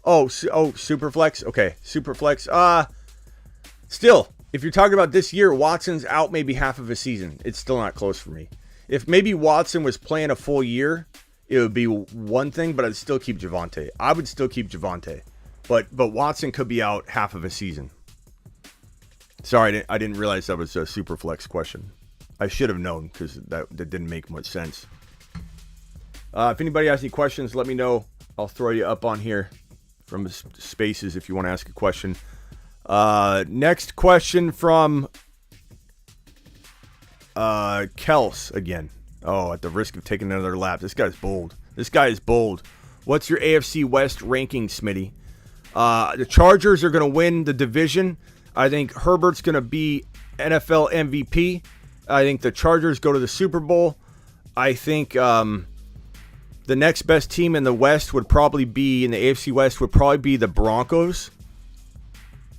Oh, Superflex. Okay, Superflex. Still, if you're talking about this year, Watson's out maybe half of a season. It's still not close for me. If maybe Watson was playing a full year, it would be one thing, but I'd still keep Javonte. I would still keep Javonte. But Watson could be out half of a season. Sorry, I didn't realize that was a super flex question. I should have known because that didn't make much sense. If anybody has any questions, let me know. I'll throw you up on here from spaces if you want to ask a question. Next question from Kels again. Oh, at the risk of taking another lap. This guy's bold. This guy is bold. What's your AFC West ranking, Smitty? The Chargers are going to win the division. I think Herbert's going to be NFL MVP. I think the Chargers go to the Super Bowl. I think the next best team in the West would probably be, in the AFC West, would probably be the Broncos.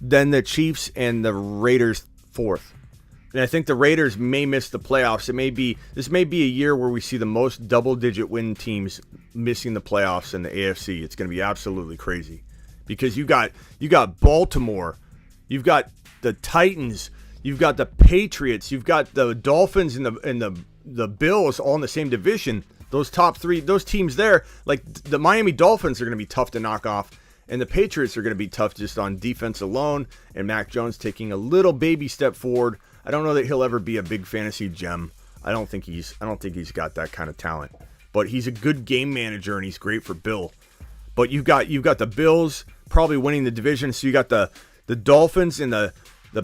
Then the Chiefs and the Raiders fourth. And I think the Raiders may miss the playoffs. This may be a year where we see the most double-digit win teams missing the playoffs in the AFC. It's going to be absolutely crazy. Because you got Baltimore, you've got the Titans, you've got the Patriots, you've got the Dolphins and the Bills all in the same division. Those top three, those teams there, like the Miami Dolphins are going to be tough to knock off, and the Patriots are going to be tough just on defense alone. And Mac Jones taking a little baby step forward. I don't know that he'll ever be a big fantasy gem. I don't think he's got that kind of talent. But he's a good game manager and he's great for Bill. But you've got the Bills probably winning the division. So you got the Dolphins and the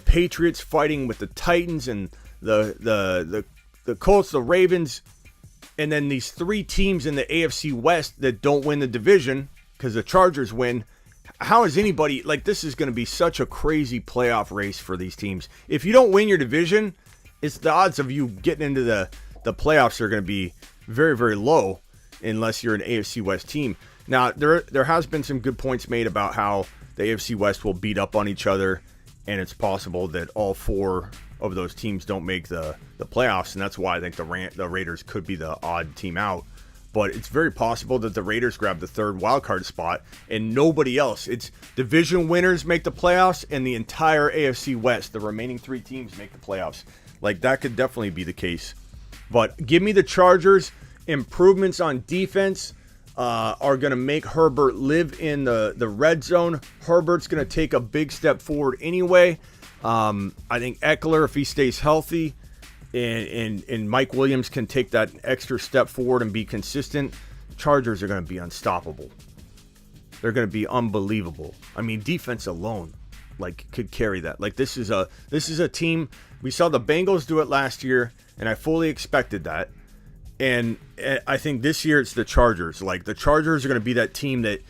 Patriots fighting with the Titans and the Colts, the Ravens, and then these three teams in the AFC West that don't win the division because the Chargers win. How is anybody, like, this is going to be such a crazy playoff race for these teams. If you don't win your division, it's the odds of you getting into the playoffs are going to be very, very low unless you're an AFC West team. Now, there has been some good points made about how the AFC West will beat up on each other, and it's possible that all four of those teams don't make the playoffs, and that's why I think the Raiders could be the odd team out. But it's very possible that the Raiders grab the third wildcard spot and nobody else. It's division winners make the playoffs and the entire AFC West, the remaining three teams, make the playoffs. Like, that could definitely be the case. But give me the Chargers. Improvements on defense are going to make Herbert live in the red zone. Herbert's going to take a big step forward anyway. I think Eckler, if he stays healthy, and Mike Williams can take that extra step forward and be consistent, Chargers are going to be unstoppable. They're going to be unbelievable. I mean, defense alone, like, could carry that. Like, this is a team. We saw the Bengals do it last year, and I fully expected that. And I think this year it's the Chargers. Like, the Chargers are going to be that team that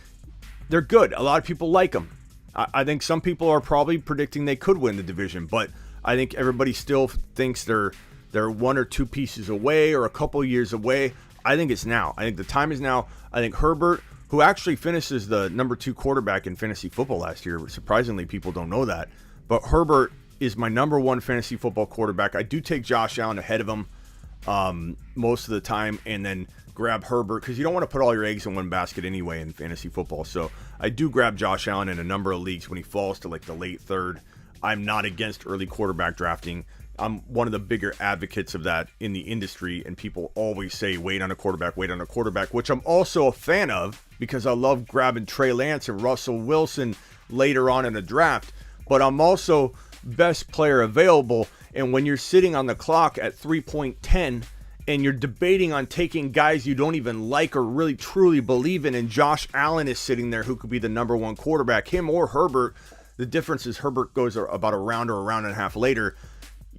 they're good. A lot of people like them. I think some people are probably predicting they could win the division, but I think everybody still thinks they're one or two pieces away or a couple years away. I think it's now. I think the time is now. I think Herbert, who actually finishes the number 2 quarterback in fantasy football last year, surprisingly, people don't know that, but Herbert is my number 1 fantasy football quarterback. I do take Josh Allen ahead of him most of the time, and then grab Herbert because you don't want to put all your eggs in one basket anyway in fantasy football. So I do grab Josh Allen in a number of leagues when he falls to like the late third. I'm not against early quarterback drafting. I'm one of the bigger advocates of that in the industry, and people always say wait on a quarterback, which I'm also a fan of because I love grabbing Trey Lance and Russell Wilson later on in the draft. But I'm also best player available, and when you're sitting on the clock at 3.10 and you're debating on taking guys you don't even like or really truly believe in, and Josh Allen is sitting there who could be the number one quarterback, him or Herbert. The difference is Herbert goes about a round or a round and a half later.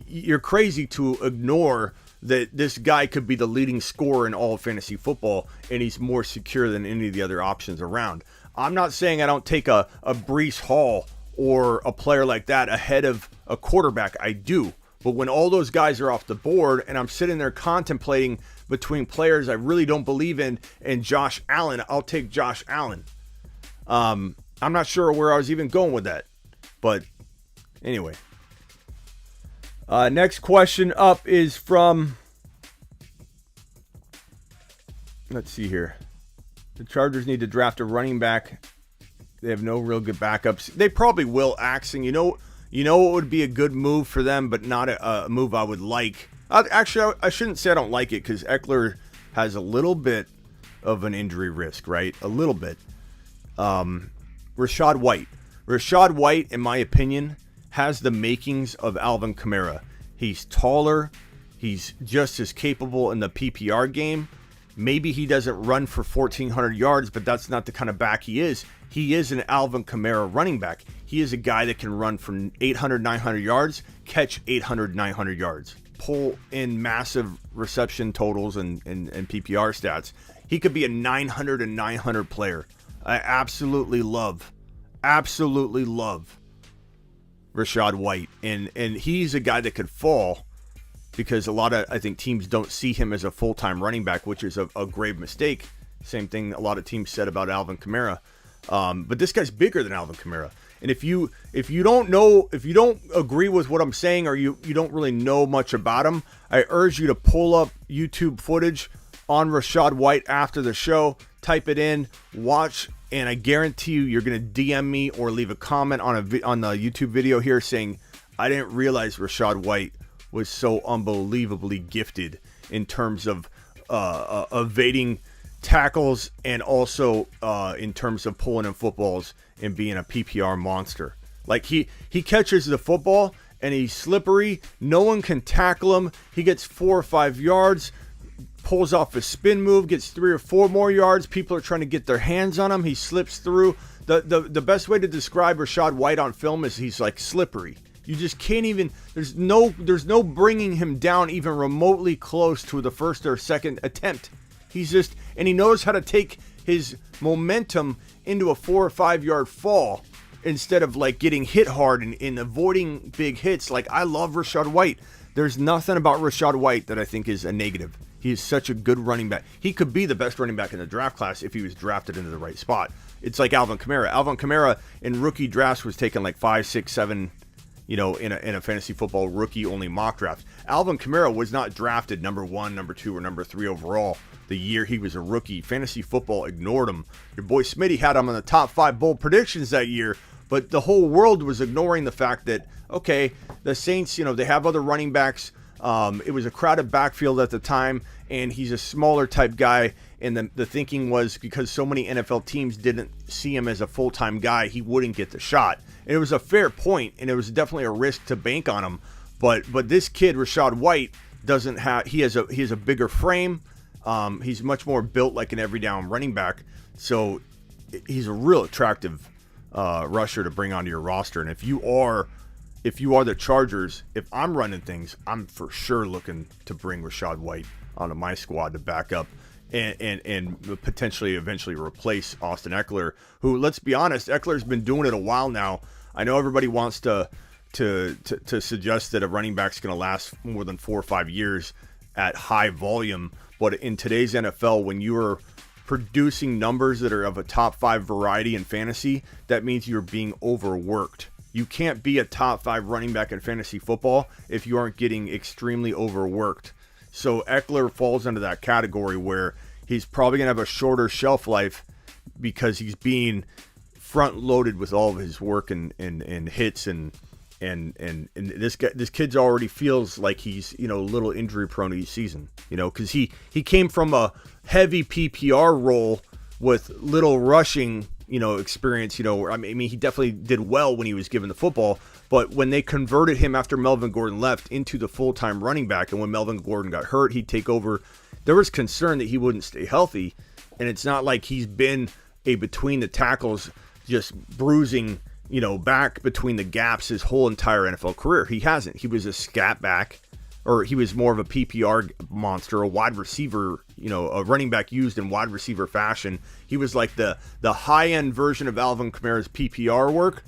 You're crazy to ignore that this guy could be the leading scorer in all of fantasy football, and he's more secure than any of the other options around. I'm not saying I don't take a Breece Hall or a player like that ahead of a quarterback. I do. But when all those guys are off the board and I'm sitting there contemplating between players I really don't believe in and Josh Allen, I'll take Josh Allen. I'm not sure where I was even going with that. But anyway. Next question up is from, let's see here. The Chargers need to draft a running back. They have no real good backups. They probably will, Axon. You know what would be a good move for them, but not a move I would like. Actually, I shouldn't say I don't like it, because Eckler has a little bit of an injury risk, right? A little bit. Rachaad White. Rachaad White, in my opinion, has the makings of Alvin Kamara. He's taller. He's just as capable in the PPR game. Maybe he doesn't run for 1,400 yards, but that's not the kind of back he is. He is an Alvin Kamara running back. He is a guy that can run for 800, 900 yards, catch 800, 900 yards, pull in massive reception totals and PPR stats. He could be a 900 and 900 player. I absolutely love Rachaad White. And he's a guy that could fall, because a lot of, I think, teams don't see him as a full-time running back, which is a grave mistake. Same thing a lot of teams said about Alvin Kamara. But this guy's bigger than Alvin Kamara. And if you don't agree with what I'm saying, or you don't really know much about him, I urge you to pull up YouTube footage on Rachaad White after the show, type it in, watch, and I guarantee you're going to DM me or leave a comment on the YouTube video here saying, I didn't realize Rachaad White was so unbelievably gifted in terms of evading tackles, and also in terms of pulling in footballs and being a PPR monster. Like he catches the football and he's slippery. No one can tackle him. He gets 4 or 5 yards, pulls off a spin move, gets 3 or 4 more yards. People are trying to get their hands on him. He slips through. The best way to describe Rachaad White on film is he's like slippery. You just can't even, there's no bringing him down even remotely close to the first or second attempt. He's just, and he knows how to take his momentum into a 4 or 5 yard fall instead of like getting hit hard and avoiding big hits. Like, I love Rachaad White. There's nothing about Rachaad White that I think is a negative. He is such a good running back. He could be the best running back in the draft class if he was drafted into the right spot. It's like Alvin Kamara. Alvin Kamara in rookie drafts was taken like 5, 6, 7, in a fantasy football rookie only mock draft. Alvin Kamara was not drafted number 1, number 2, or number 3 overall the year he was a rookie. Fantasy football ignored him. Your boy Smitty had him on the top 5 bold predictions that year, but the whole world was ignoring the fact that, okay, the Saints, they have other running backs. It was a crowded backfield at the time, and he's a smaller type guy. And the thinking was, because so many NFL teams didn't see him as a full-time guy, he wouldn't get the shot. And it was a fair point, and it was definitely a risk to bank on him. But this kid, Rachaad White, doesn't have. He has a bigger frame. He's much more built like an every down running back. So he's a real attractive rusher to bring onto your roster. And if you are the Chargers, if I'm running things, I'm for sure looking to bring Rachaad White onto my squad to back up and potentially eventually replace Austin Eckler, who, let's be honest, Eckler's been doing it a while now. I know everybody wants to suggest that a running back's going to last more than 4 or 5 years at high volume, but in today's NFL, when you are producing numbers that are of a top 5 variety in fantasy, that means you're being overworked. You can't be a top 5 running back in fantasy football if you aren't getting extremely overworked. So Eckler falls into that category where he's probably going to have a shorter shelf life because he's being front loaded with all of his work and hits and this kid's already feels like he's a little injury prone each season, because he came from a heavy PPR role with little rushing experience. I mean, he definitely did well when he was given the football, but when they converted him after Melvin Gordon left into the full-time running back, and when Melvin Gordon got hurt, he'd take over. There was concern that he wouldn't stay healthy, and it's not like he's been a between the tackles, just bruising, back between the gaps his whole entire NFL career. He hasn't. He was a scat back, or he was more of a PPR monster, a wide receiver, a running back used in wide receiver fashion. He was like the high-end version of Alvin Kamara's PPR work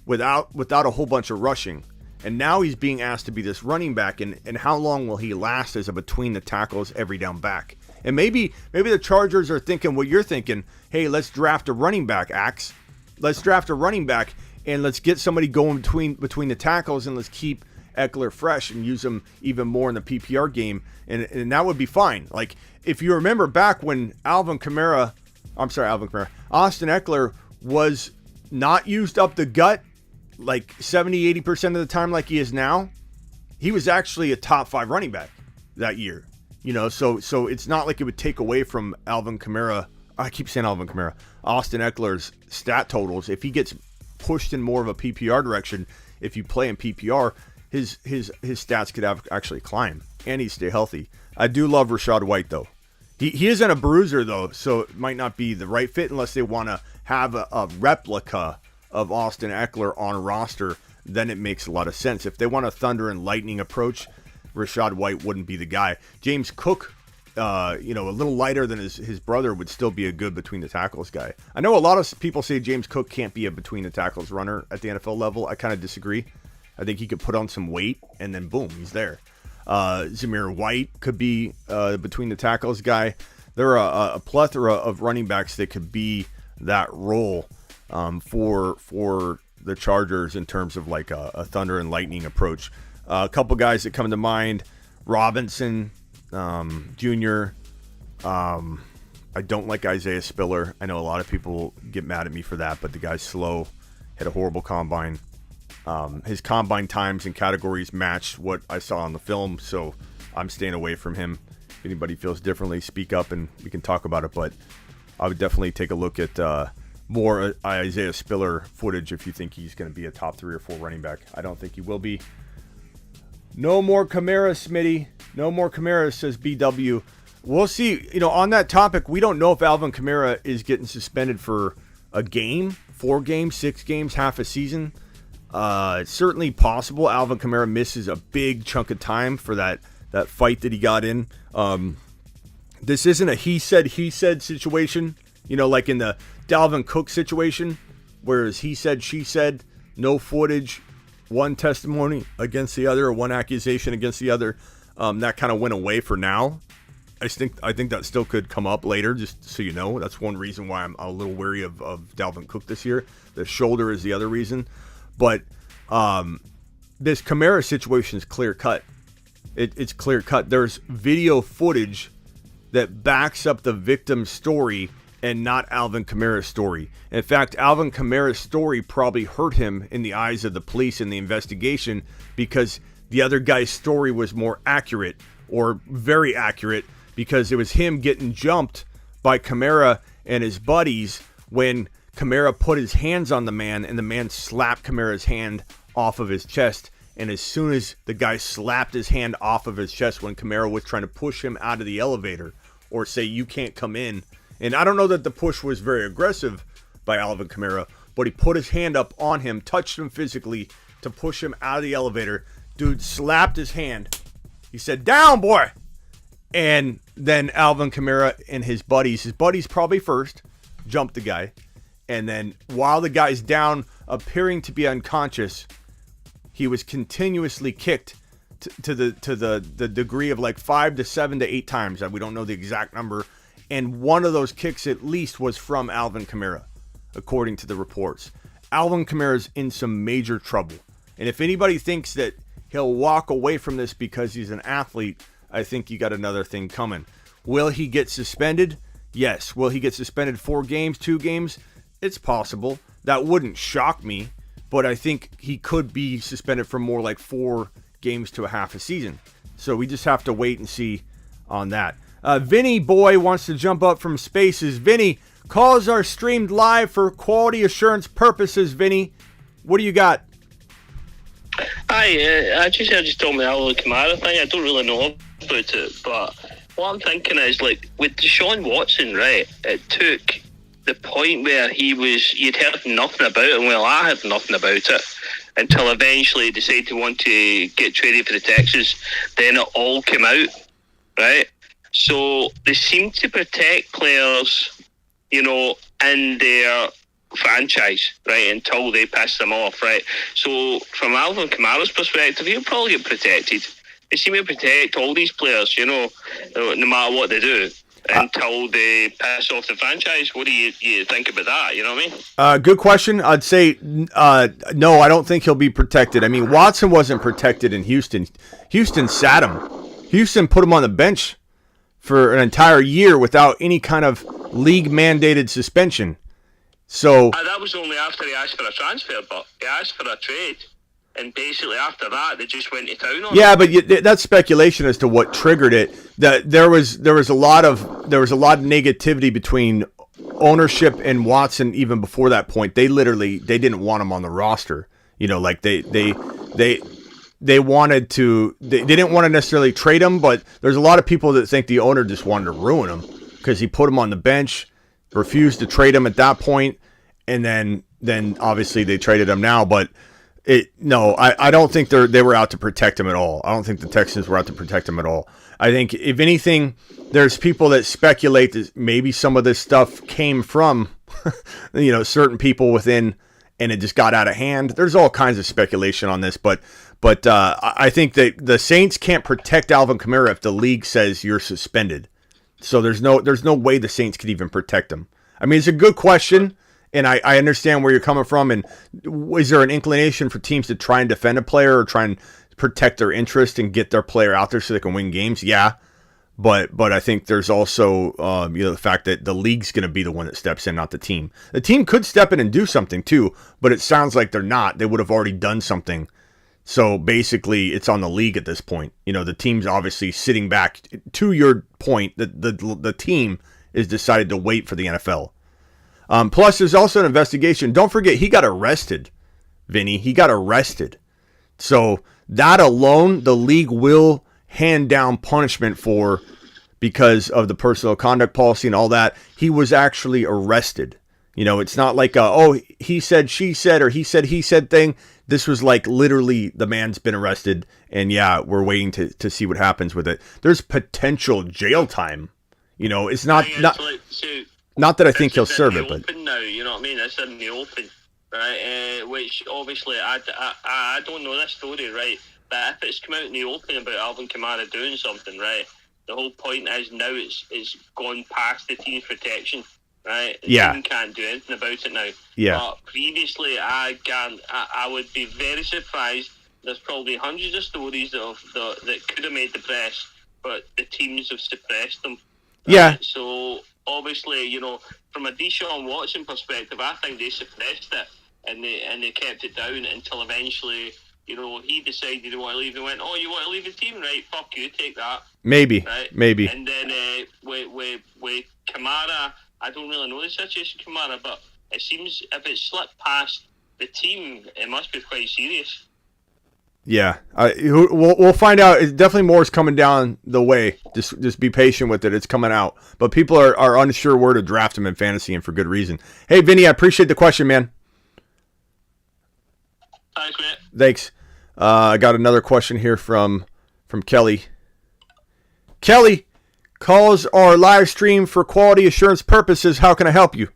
without a whole bunch of rushing. And now he's being asked to be this running back, and how long will he last as a between the tackles every down back? And maybe the Chargers are thinking what you're thinking. Hey, let's draft a running back, Axe. Let's draft a running back, and let's get somebody going between the tackles, and let's keep Eckler fresh and use him even more in the PPR game, and that would be fine. Like, if you remember back when Austin Eckler was not used up the gut like 70-80% of the time like he is now, he was actually a top 5 running back that year. So it's not like it would take away from Alvin Kamara. I keep saying Alvin Kamara. Austin Eckler's stat totals. If he gets pushed in more of a PPR direction, if you play in PPR, his stats could actually climb, and he stay healthy. I do love Rachaad White, though. He isn't a bruiser, though, so it might not be the right fit unless they want to have a replica of Austin Eckler on a roster. Then it makes a lot of sense. If they want a thunder and lightning approach, Rachaad White wouldn't be the guy. James Cook, a little lighter than his brother, would still be a good between the tackles guy. I know a lot of people say James Cook can't be a between the tackles runner at the NFL level. I kind of disagree. I think he could put on some weight, and then boom, he's there. Zamir White could be between the tackles guy. There are a plethora of running backs that could be that role for the Chargers in terms of like a thunder and lightning approach. A couple guys that come to mind: Robinson Jr. I don't like Isaiah Spiller. I know a lot of people get mad at me for that, but the guy's slow, had a horrible combine. His combine times and categories matched what I saw on the film, so I'm staying away from him. If anybody feels differently, speak up and we can talk about it, but I would definitely take a look at more Isaiah Spiller footage if you think he's going to be a top 3 or 4 running back. I don't think he will be. No more Kamara, Smitty. No more Kamara, says BW. We'll see. On that topic, we don't know if Alvin Kamara is getting suspended for a game, 4 games, 6 games, half a season. It's certainly possible Alvin Kamara misses a big chunk of time for that fight that he got in. This isn't a he said situation, like in the Dalvin Cook situation, whereas he said, she said, no footage, one testimony against the other, or one accusation against the other. That kind of went away for now. I think that still could come up later, just so you know. That's one reason why I'm a little wary of Dalvin Cook this year. The shoulder is the other reason. But this Kamara situation is clear cut. It's clear cut. There's video footage that backs up the victim's story and not Alvin Kamara's story. In fact, Alvin Kamara's story probably hurt him in the eyes of the police in the investigation because the other guy's story was more accurate, or very accurate, because it was him getting jumped by Kamara and his buddies when Kamara put his hands on the man, and the man slapped Kamara's hand off of his chest. And as soon as the guy slapped his hand off of his chest when Kamara was trying to push him out of the elevator or say, you can't come in. And I don't know that the push was very aggressive by Alvin Kamara, but he put his hand up on him, touched him physically to push him out of the elevator. Dude slapped his hand. He said, down, boy. And then Alvin Kamara and his buddies probably first, jumped the guy. And then while the guy's down, appearing to be unconscious, he was continuously kicked to the degree of like 5 to 7 to 8 times. We don't know the exact number. And one of those kicks at least was from Alvin Kamara, according to the reports. Alvin Kamara's in some major trouble. And if anybody thinks that he'll walk away from this because he's an athlete, I think you got another thing coming. Will he get suspended? Yes. Will he get suspended 4 games, 2 games? It's possible. That wouldn't shock me, but I think he could be suspended for more like 4 games to a half a season. So we just have to wait and see on that. Vinny Boy wants to jump up from spaces. Vinny, Calls are streamed live for quality assurance purposes, Vinny. What do you got? Hi, I just told me the Alvin Kamara thing. I don't really know about it, but what I'm thinking is, like, with Deshaun Watson, right, it took the point where you'd heard nothing about it, well, I had nothing about it, until eventually he decided to want to get traded for the Texans. Then it all came out, right? So they seem to protect players, in their franchise, right, until they piss them off, right? So from Alvin Kamara's perspective, he'll probably get protected. They seem to protect all these players, no matter what they do, until they piss off the franchise. What do you think about that? You know what I mean? Good question. I'd say no, I don't think he'll be protected. I mean, Watson wasn't protected in Houston. Houston sat him. Houston put him on the bench for an entire year without any kind of league-mandated suspension. So that was only after he asked for a transfer, but he asked for a trade, and basically after that they just went to town on him. Yeah, but that's speculation as to what triggered it. That there was a lot of negativity between ownership and Watson even before that point. They didn't want him on the roster. Like they wanted to. They didn't want to necessarily trade him, but there's a lot of people that think the owner just wanted to ruin him because he put him on the bench, refused to trade him at that point, and then obviously they traded him now. But I don't think they were out to protect him at all. I don't think the Texans were out to protect him at all. I think if anything, there's people that speculate that maybe some of this stuff came from certain people within, and it just got out of hand. There's all kinds of speculation on this, but I think that the Saints can't protect Alvin Kamara if the league says you're suspended. So there's no way the Saints could even protect him. I mean, it's a good question, and I understand where you're coming from. And is there an inclination for teams to try and defend a player or try and protect their interest and get their player out there so they can win games? Yeah, but I think there's also the fact that the league's going to be the one that steps in, not the team. The team could step in and do something too, but it sounds like they're not. They would have already done something. So basically, it's on the league at this point. The team's obviously sitting back. To your point, that the team is decided to wait for the NFL. Plus, there's also an investigation. Don't forget, he got arrested, Vinny. He got arrested. So that alone, the league will hand down punishment for, because of the personal conduct policy and all that. He was actually arrested. It's not like he said, she said, or he said thing. This was like literally the man's been arrested, and yeah, we're waiting to see what happens with it. There's potential jail time. It's not that I think he'll serve it, but now, you know what I mean? It's in the open, right? Which obviously I don't know this story, right? But if it's come out in the open about Alvin Kamara doing something, right? The whole point is now it's gone past the team's protection. Right? The team can't do anything about it now. Yeah. But previously, I would be very surprised. There's probably hundreds of stories that could have made the press, but the teams have suppressed them. Yeah. So obviously, from a Deshaun Watson perspective, I think they suppressed it and they kept it down until eventually, he decided he wanted to leave. He went, "Oh, you want to leave the team, right? Fuck you, take that." Maybe. Right? Maybe. And then with Kamara. I don't really know the situation, Kamara, but it seems if it slipped past the team, it must be quite serious. Yeah, we'll find out. It's definitely more is coming down the way. Just be patient with it. It's coming out. But people are unsure where to draft him in fantasy, and for good reason. Hey, Vinny, I appreciate the question, man. Thanks, mate. Thanks. I got another question here from Kelly. Kelly, calls are live stream for quality assurance purposes. How can I help you?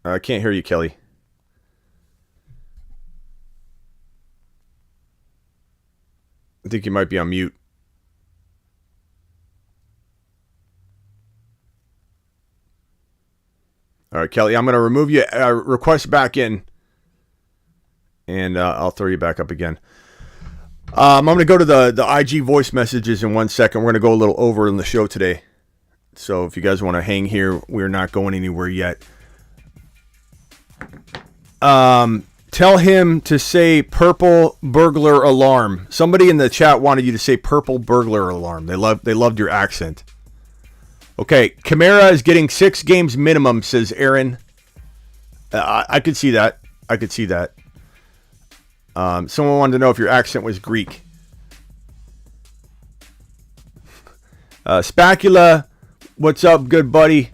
I can't hear you, Kelly. I think you might be on mute. All right, Kelly, I'm going to remove you. Request back in. And I'll throw you back up again. I'm going to go to the IG voice messages in 1 second. We're going to go a little over in the show today. So if you guys want to hang here, we're not going anywhere yet. Tell him to say purple burglar alarm. Somebody in the chat wanted you to say purple burglar alarm. They loved your accent. Okay, Kamara is getting 6 games minimum, says Aaron. I could see that. Someone wanted to know if your accent was Greek. Spacula, what's up, good buddy?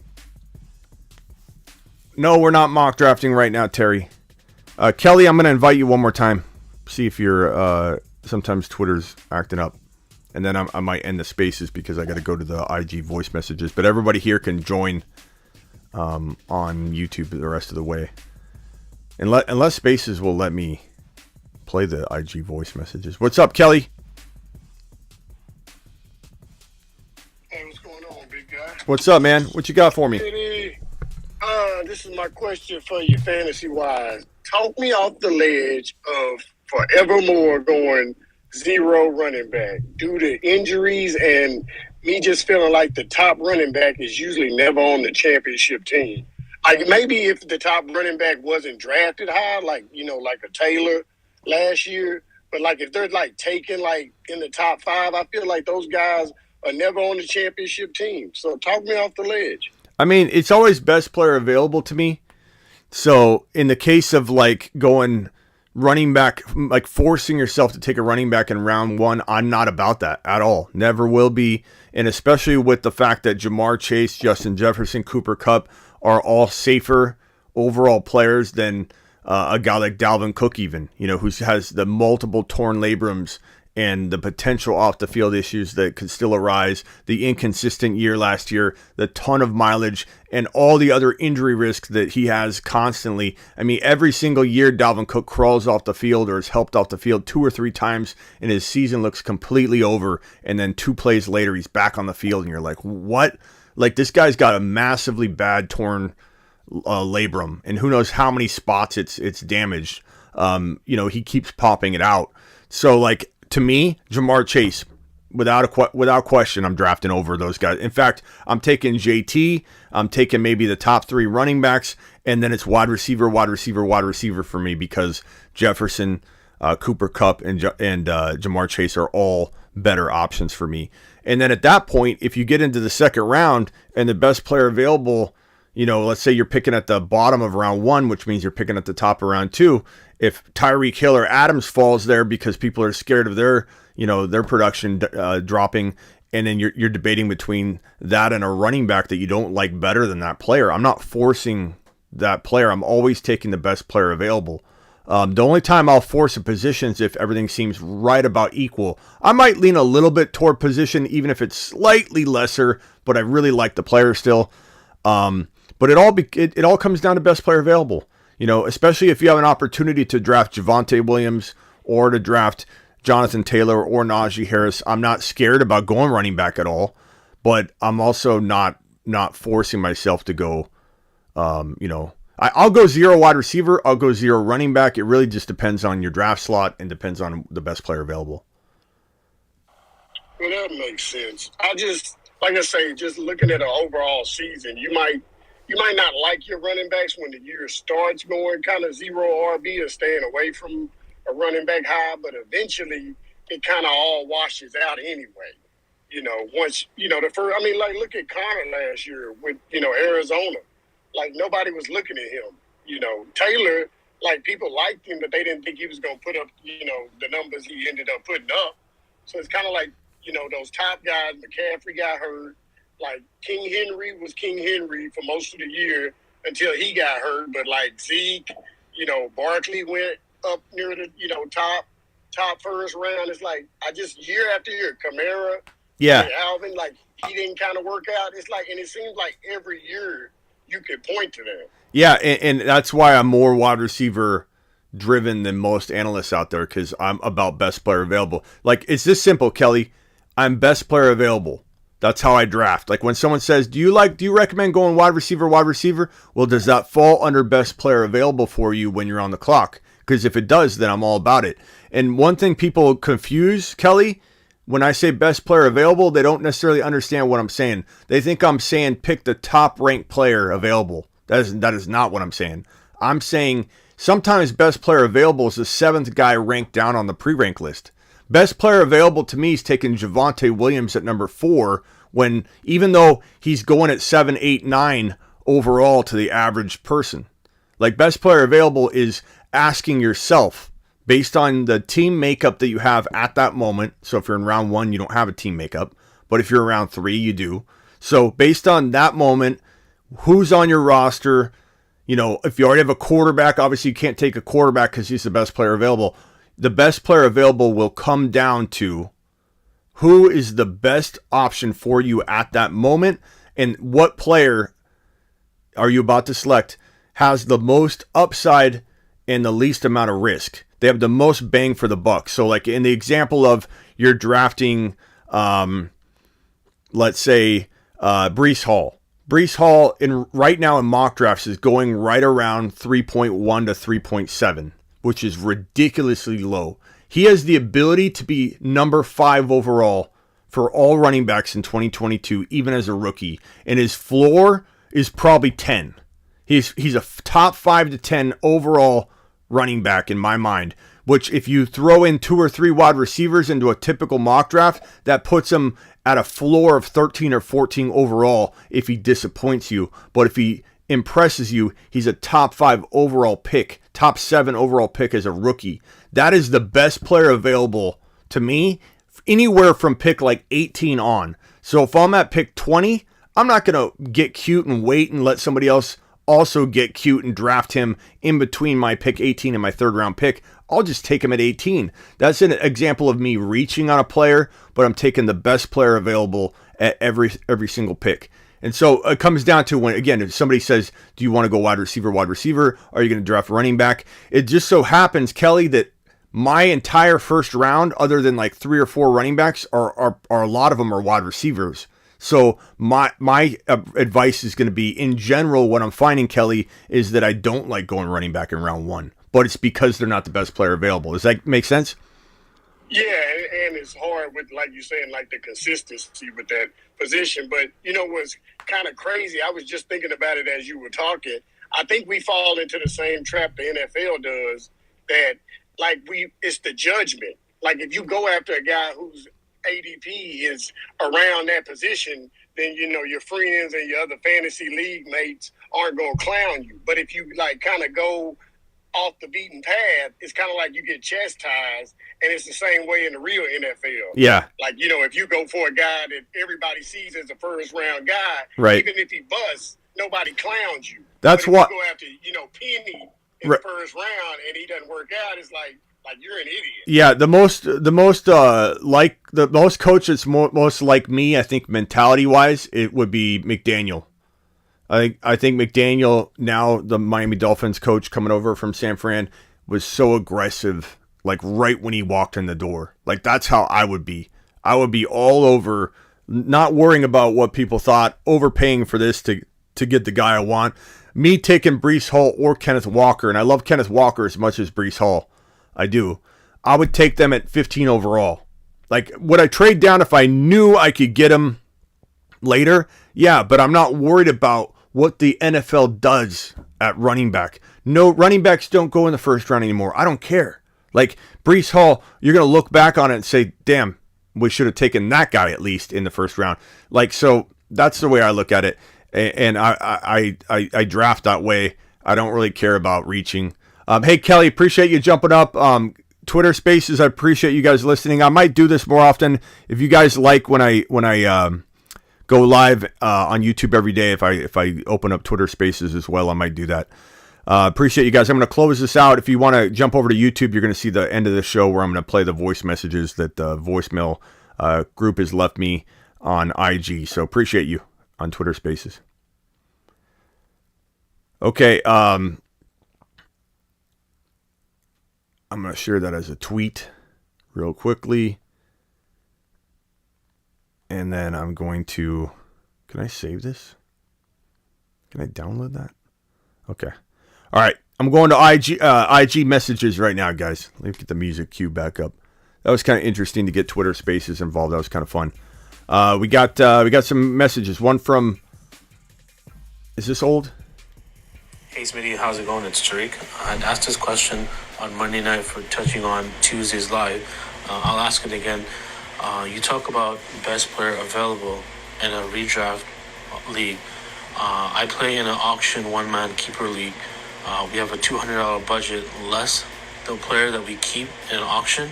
No, we're not mock drafting right now, Terry. Kelly, I'm going to invite you one more time. See if you're... sometimes Twitter's acting up. And then I might end the spaces because I got to go to the IG voice messages. But everybody here can join on YouTube the rest of the way. Unless spaces will let me play the IG voice messages. What's up, Kelly? Hey, what's going on, big guy? What's up, man? What you got for me? This is my question for you, fantasy-wise. Talk me off the ledge of forevermore going 0 running back due to injuries and me just feeling like the top running back is usually never on the championship team. Like maybe if the top running back wasn't drafted high, like a Taylor last year, but like if they're like taken like in the top 5, I feel like those guys are never on the championship team. So talk me off the ledge. I mean, it's always best player available to me. So in the case of like going running back, like forcing yourself to take a running back in round 1, I'm not about that at all. Never will be. And especially with the fact that Jamar Chase, Justin Jefferson, Cooper Kupp are all safer overall players than a guy like Dalvin Cook even, who has the multiple torn labrums and the potential off the field issues that could still arise, the inconsistent year last year, the ton of mileage, and all the other injury risk that he has constantly. I mean, every single year Dalvin Cook crawls off the field or is helped off the field 2 or 3 times, and his season looks completely over, and then 2 plays later he's back on the field, and you're like, what? Like, this guy's got a massively bad torn labrum, and who knows how many spots it's damaged. He keeps popping it out. So, like, to me, Jamar Chase, without question, I'm drafting over those guys. In fact, I'm taking JT. I'm taking maybe the top 3 running backs, and then it's wide receiver for me because Jefferson, Cooper Kupp, and Jamar Chase are all better options for me. And then at that point, if you get into the second round and the best player available, let's say you're picking at the bottom of round 1, which means you're picking at the top of round 2. If Tyreek Hill or Adams falls there because people are scared of their production dropping, and then you're debating between that and a running back that you don't like better than that player, I'm not forcing that player. I'm always taking the best player available. The only time I'll force a position is if everything seems right about equal. I might lean a little bit toward position, even if it's slightly lesser, but I really like the player still. But it all comes down to best player available. Especially if you have an opportunity to draft Javonte Williams or to draft Jonathan Taylor or Najee Harris. I'm not scared about going running back at all, but I'm also not forcing myself to go, I'll go 0 wide receiver. I'll go 0 running back. It really just depends on your draft slot and depends on the best player available. Well, that makes sense. Like I say, just looking at an overall season, you might not like your running backs when the year starts going kind of 0 RB or staying away from a running back high, but eventually it kind of all washes out anyway. Once, look at Carr last year with, Arizona. Like, nobody was looking at him. Taylor, like, people liked him, but they didn't think he was going to put up, the numbers he ended up putting up. So it's kind of like, those top guys, McCaffrey got hurt. Like, King Henry was King Henry for most of the year until he got hurt. But, like, Zeke, Barkley went up near the, top first round. It's like, year after year, Kamara, Alvin, like, he didn't kind of work out. It's like, and it seems like every year you could point to that. Yeah, and that's why I'm more wide receiver driven than most analysts out there, because I'm about best player available. Like, it's this simple, Kelly. I'm best player available. That's how I draft. Like, when someone says, do you recommend going wide receiver? Well, does that fall under best player available for you when you're on the clock? Because if it does, then I'm all about it. And one thing people confuse, Kelly, when I say best player available, they don't necessarily understand what I'm saying. They think I'm saying pick the top ranked player available. That is not what I'm saying. I'm saying sometimes best player available is the 7th guy ranked down on the pre-rank list. Best player available to me is taking Javonte Williams at number 4, when even though he's going at 7, 8, 9 overall to the average person. Like, best player available is asking yourself, based on the team makeup that you have at that moment. So if you're in round 1, you don't have a team makeup. But if you're around 3, you do. So based on that moment, who's on your roster? You know, if you already have a quarterback, obviously you can't take a quarterback because he's the best player available. The best player available will come down to who is the best option for you at that moment, and what player are you about to select has the most upside and the least amount of risk. They have the most bang for the buck. So like in the example of you're drafting, let's say, Breece Hall. Breece Hall right now in mock drafts is going right around 3.1 to 3.7, which is ridiculously low. He has the ability to be number 5 overall for all running backs in 2022, even as a rookie. And his floor is probably 10. He's a top 5 to 10 overall running back in my mind, which if you throw in 2 or 3 wide receivers into a typical mock draft, that puts him at a floor of 13 or 14 overall if he disappoints you. But if he impresses you, he's a top 5 overall pick, top 7 overall pick as a rookie. That is the best player available to me, anywhere from pick like 18 on. So if I'm at pick 20, I'm not going to get cute and wait and let somebody else also get cute and draft him in between my pick 18 and my 3rd round pick. I'll just take him at 18. That's an example of me reaching on a player, but I'm taking the best player available at every single pick. And so it comes down to when, again, if somebody says, do you want to go wide receiver? Are you going to draft running back? It just so happens, Kelly, that my entire first round, other than like 3 or 4 running backs, are a lot of them are wide receivers. So my advice is going to be, in general, what I'm finding, Kelly, is that I don't like going running back in round 1, but it's because they're not the best player available. Does that make sense? Yeah, and it's hard with, like you're saying, like the consistency with that position. But, you know, what's kind of crazy, I was just thinking about it as you were talking. I think we fall into the same trap the NFL does, that, like, it's the judgment. Like, if you go after a guy who's ADP is around that position, then, you know, your friends and your other fantasy league mates aren't going to clown you. But if you, like, kind of go off the beaten path, it's kind of like you get chastised, and it's the same way in the real NFL. Yeah. Like, you know, if you go for a guy that everybody sees as a first-round guy, right, even if he busts, nobody clowns you. That's what what. You go after, you know, Penny in the first round, and he doesn't work out, it's like you're an idiot. Yeah, the most coach that's most like me, I think, mentality wise, it would be McDaniel. I think McDaniel, now the Miami Dolphins coach coming over from San Fran, was so aggressive, like right when he walked in the door. Like, that's how I would be. I would be all over, not worrying about what people thought, overpaying for this to get the guy I want. Me taking Breece Hall or Kenneth Walker, and I love Kenneth Walker as much as Breece Hall. I do. I would take them at 15 overall. Like, would I trade down if I knew I could get him later? Yeah, but I'm not worried about what the NFL does at running back. No, running backs don't go in the first round anymore. I don't care. Like, Breece Hall, you're going to look back on it and say, damn, we should have taken that guy at least in the first round. Like, so that's the way I look at it. And I draft that way. I don't really care about reaching. Hey, Kelly, appreciate you jumping up. Twitter Spaces, I appreciate you guys listening. I might do this more often. If you guys like when I go live on YouTube every day, if I open up Twitter Spaces as well, I might do that. Appreciate you guys. I'm going to close this out. If you want to jump over to YouTube, you're going to see the end of the show where I'm going to play the voice messages that the voicemail group has left me on IG. So appreciate you on Twitter Spaces. Okay, I'm going to share that as a tweet real quickly. And then I'm going to... Can I save this? Can I download that? Okay. All right. I'm going to IG messages right now, guys. Let me get the music cue back up. That was kind of interesting to get Twitter Spaces involved. That was kind of fun. We got some messages. One from... Is this old? Hey Smitty, how's it going? It's Tariq. I had asked this question on Monday night for touching on Tuesday's live. I'll ask it again. You talk about best player available in a redraft league. I play in an auction one-man keeper league. We have a $200 budget less the player that we keep in an auction.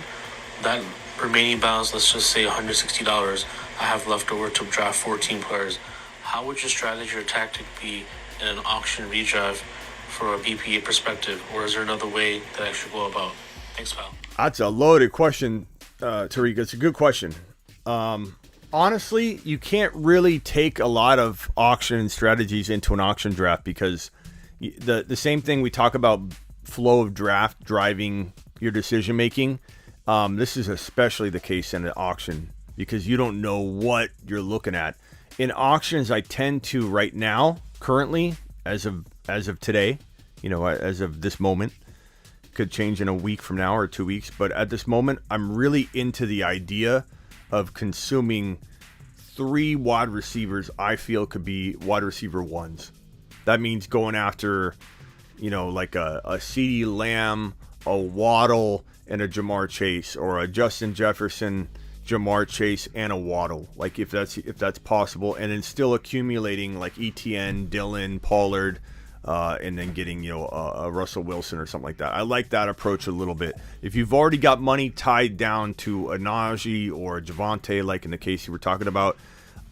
That remaining balance, let's just say $160, I have left over to draft 14 players. How would your strategy or tactic be in an auction redraft for a BPA perspective, or is there another way that I should go about? Thanks, pal. That's a loaded question, Tariq. It's a good question. Honestly, you can't really take a lot of auction strategies into an auction draft because the same thing we talk about flow of draft driving your decision making. This is especially the case in an auction because you don't know what you're looking at. In auctions, I tend to right now, currently, as of today, as of this moment, could change in a week from now or 2 weeks, but at this moment, I'm really into the idea of consuming 3 wide receivers I feel could be wide receiver ones. That means going after, like a CeeDee Lamb, a Waddle, and a Jamar Chase, or a Justin Jefferson, Jamar Chase, and a Waddle, like if that's possible, and then still accumulating like ETN, Dillon, Pollard, and then getting a Russell Wilson or something like that. I like that approach a little bit. If you've already got money tied down to a Najee or a Javonte, like in the case you were talking about,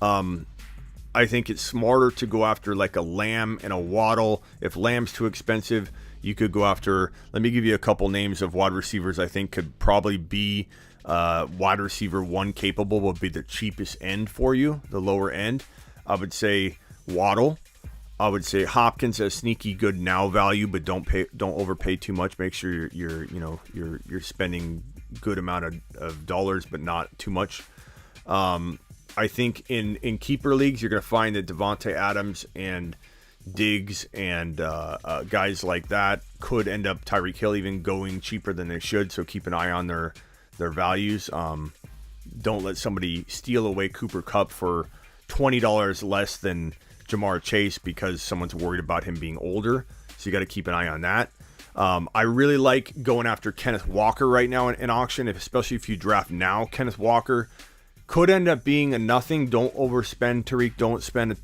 I think it's smarter to go after like a Lamb and a Waddle. If Lamb's too expensive, you could go after. Let me give you a couple names of wide receivers I think could probably be wide receiver one capable, would be the cheapest end for you, the lower end. I would say Waddle. I would say Hopkins has sneaky good now value, but don't overpay too much. Make sure you're spending good amount of dollars, but not too much. I think in keeper leagues, you're going to find that Devontae Adams and Diggs and guys like that could end up Tyreek Hill even going cheaper than they should. So keep an eye on their values. Don't let somebody steal away Cooper Kupp for $20 less than Jamar Chase because someone's worried about him being older. So you got to keep an eye on that. I really like going after Kenneth Walker right now in auction, especially if you draft now. Kenneth Walker could end up being a nothing. Don't overspend, Tariq.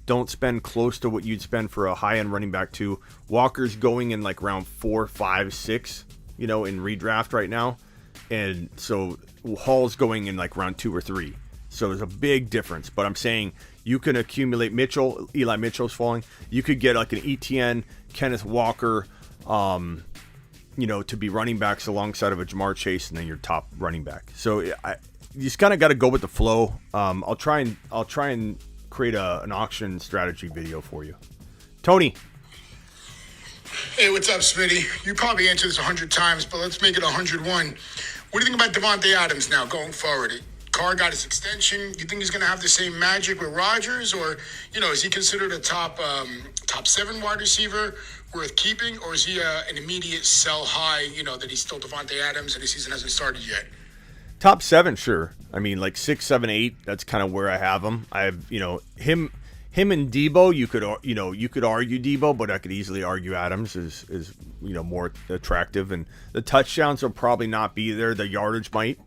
Don't spend close to what you'd spend for a high-end running back too. Walker's going in like round 4, 5, 6, in redraft right now. And so Hall's going in like round 2 or 3. So there's a big difference. But I'm saying you can accumulate Eli Mitchell's falling. You could get like an ETN, Kenneth Walker, to be running backs alongside of a Jamar Chase and then your top running back. So you just kind of got to go with the flow. I'll try and create an auction strategy video for you. Tony. Hey, what's up, Smitty? You probably answered this 100 times, but let's make it 101. What do you think about Devontae Adams now going forward? Carr got his extension. You think he's going to have the same magic with Rodgers, or is he considered a top 7 wide receiver worth keeping, or is he an immediate sell high? That he's still Devontae Adams and his season hasn't started yet. Top 7, sure. I mean, like 6, 7, 8. That's kind of where I have him. I have him and Debo. You could argue Debo, but I could easily argue Adams is more attractive, and the touchdowns will probably not be there. The yardage might.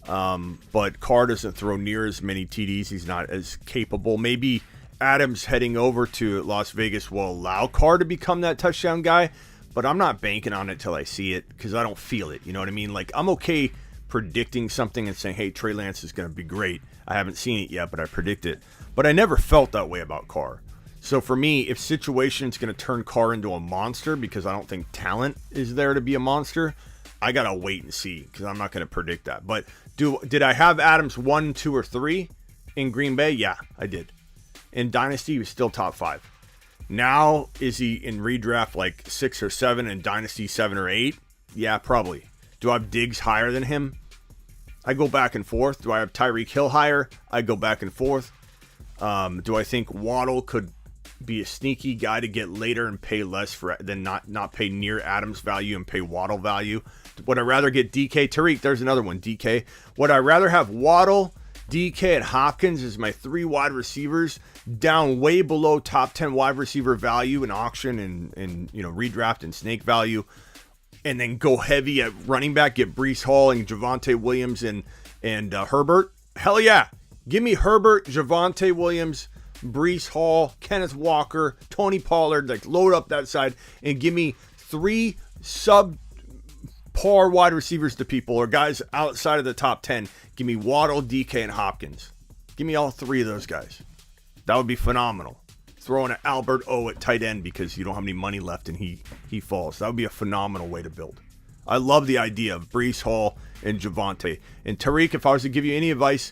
But Carr doesn't throw near as many TDs. He's not as capable. Maybe Adams heading over to Las Vegas will allow Carr to become that touchdown guy, but I'm not banking on it till I see it because I don't feel it. You know what I mean? Like, I'm okay predicting something and saying, hey, Trey Lance is going to be great. I haven't seen it yet, but I predict it. But I never felt that way about Carr. So for me, if situation's going to turn Carr into a monster because I don't think talent is there to be a monster, I got to wait and see because I'm not going to predict that. But did I have Adams 1, 2, or 3 in Green Bay? Yeah, I did. In Dynasty, he was still top 5. Now, is he in redraft like 6 or 7 and Dynasty 7 or 8? Yeah, probably. Do I have Diggs higher than him? I go back and forth. Do I have Tyreek Hill higher? I go back and forth. Do I think Waddle could be a sneaky guy to get later and pay less for than not pay near Adams value and pay Waddle value? Would I rather get DK? Tariq, there's another one, DK. Would I rather have Waddle DK and Hopkins as my 3 wide receivers, down way below top 10 wide receiver value in auction and redraft and snake value, and then go heavy at running back, get Breece Hall and Javonte Williams and Herbert. Hell yeah. Give me Herbert, Javonte Williams, Breece Hall, Kenneth Walker, Tony Pollard, like load up that side and give me 3 sub-par wide receivers to people or guys outside of the top 10. Give me Waddle, DK, and Hopkins. Give me all 3 of those guys. That would be phenomenal. Throw in an Albert O at tight end because you don't have any money left and he falls. That would be a phenomenal way to build. I love the idea of Breece Hall and Javonte. And Tariq, if I was to give you any advice,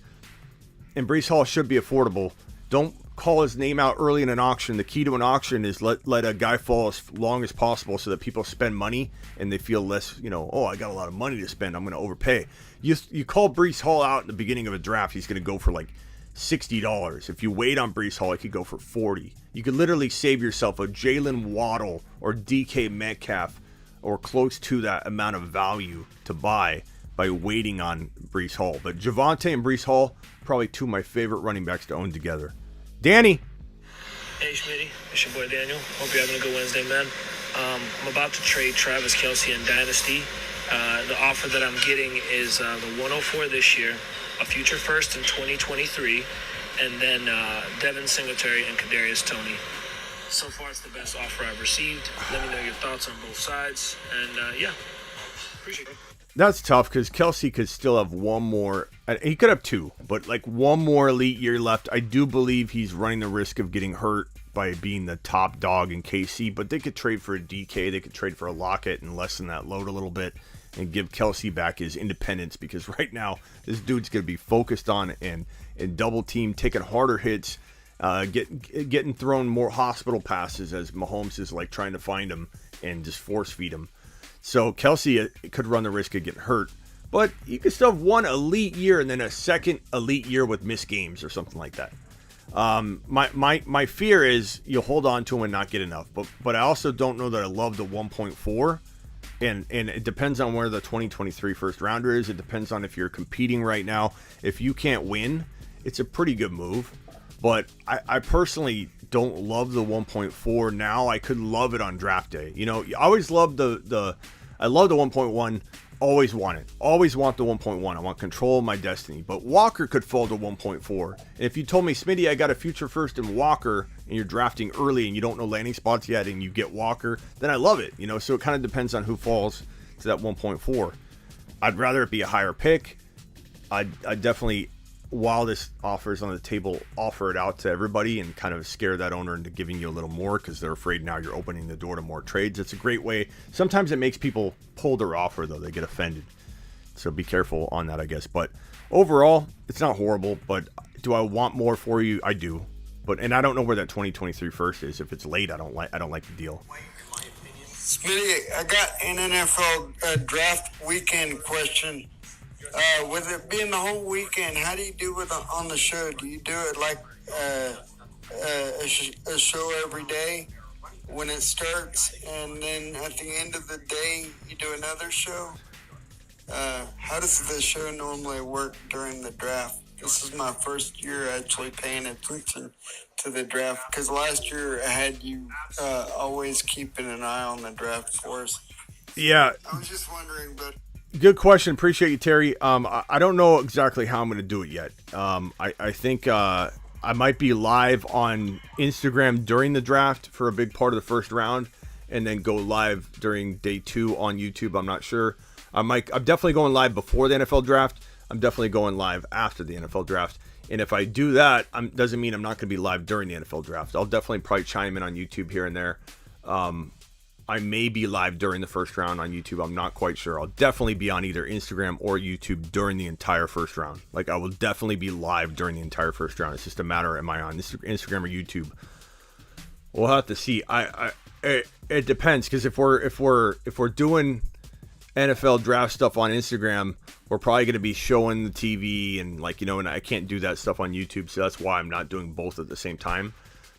and Breece Hall should be affordable, don't call his name out early in an auction. The key to an auction is let a guy fall as long as possible so that people spend money and they feel less, I got a lot of money to spend, I'm going to overpay. You call Breece Hall out in the beginning of a draft, he's going to go for like $60. If you wait on Breece Hall, it could go for $40. You could literally save yourself a Jalen Waddle or DK Metcalf or close to that amount of value to buy by waiting on Breece Hall. But Javonte and Breece Hall, probably 2 of my favorite running backs to own together. Danny. Hey, Schmitty. It's your boy Daniel. Hope you're having a good Wednesday, man. I'm about to trade Travis Kelce in Dynasty. The offer that I'm getting is the 104 this year, a future first in 2023, and then Devin Singletary and Kadarius Toney. So far, it's the best offer I've received. Let me know your thoughts on both sides. And, appreciate it. That's tough because Kelce could still have one more. He could have 2, but like one more elite year left. I do believe he's running the risk of getting hurt by being the top dog in KC, but they could trade for a DK. They could trade for a Lockett and lessen that load a little bit and give Kelce back his independence because right now this dude's going to be focused on and double team, taking harder hits, getting thrown more hospital passes as Mahomes is like trying to find him and just force feed him. So Kelce could run the risk of getting hurt, but you could still have one elite year and then a second elite year with missed games or something like that. My fear is you'll hold on to him and not get enough, but I also don't know that I love the 1.4, and it depends on where the 2023 first rounder is. It depends on if you're competing right now. If you can't win, it's a pretty good move, but I personally don't love the 1.4 now. I could love it on draft day. I always love I love the 1.1. Always want it. Always want the 1.1. I want control of my destiny. But Walker could fall to 1.4. And if you told me, Smitty, I got a future first in Walker, and you're drafting early and you don't know landing spots yet and you get Walker, then I love it. So it kind of depends on who falls to that 1.4. I'd rather it be a higher pick. I definitely, while this offer is on the table, offer it out to everybody and kind of scare that owner into giving you a little more because they're afraid now you're opening the door to more trades. It's a great way. Sometimes it makes people pull their offer, though. They get offended. So be careful on that, I guess. But overall, it's not horrible. But do I want more for you? I do. And I don't know where that 2023 first is. If it's late, I don't like the deal. Smitty, I got an NFL draft weekend question. With it being the whole weekend, how do you do it on the show? Do you do it like a show every day when it starts, and then at the end of the day, you do another show? How does the show normally work during the draft? This is my first year actually paying attention to the draft, because last year I had you always keeping an eye on the draft for us. Yeah. I was just wondering, but... Good question. Appreciate you, Terry. I don't know exactly how I'm going to do it yet. I think I might be live on Instagram during the draft for a big part of the first round, and then go live during day 2 on YouTube. I'm not sure. I'm definitely going live before the NFL draft. I'm definitely going live after the NFL draft. And if I do that, doesn't mean I'm not going to be live during the NFL draft. I'll definitely probably chime in on YouTube here and there. I may be live during the first round on YouTube. I'm not quite sure. I'll definitely be on either Instagram or YouTube during the entire first round. Like, I will definitely be live during the entire first round. It's just a matter, am I on Instagram or YouTube? We'll have to see. It depends, because if we're doing NFL draft stuff on Instagram, we're probably going to be showing the TV and and I can't do that stuff on YouTube, so that's why I'm not doing both at the same time.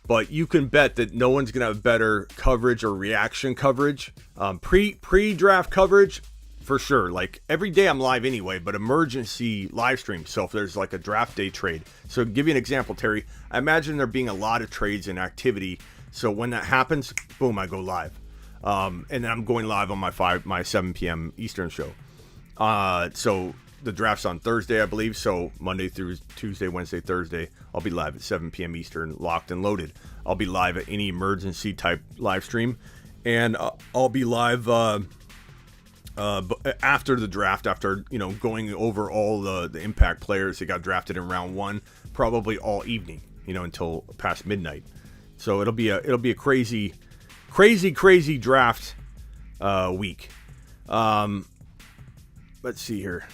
But you can bet that no one's going to have better coverage or reaction coverage. Pre-draft coverage, for sure. Like every day I'm live anyway, but emergency live stream. So if there's like a draft day trade. So give you an example, Terry. I imagine there being a lot of trades and activity. So when that happens, boom, I go live. And then I'm going live on my 7 p.m. Eastern show. So the draft's on Thursday, I believe. So Monday through Tuesday, Wednesday, Thursday, I'll be live at 7 p.m. Eastern, locked and loaded. I'll be live at any emergency type live stream. And I'll be live after the draft, after, going over all the impact players that got drafted in round 1, probably all evening, until past midnight. So it'll be a crazy draft week. Let's see here.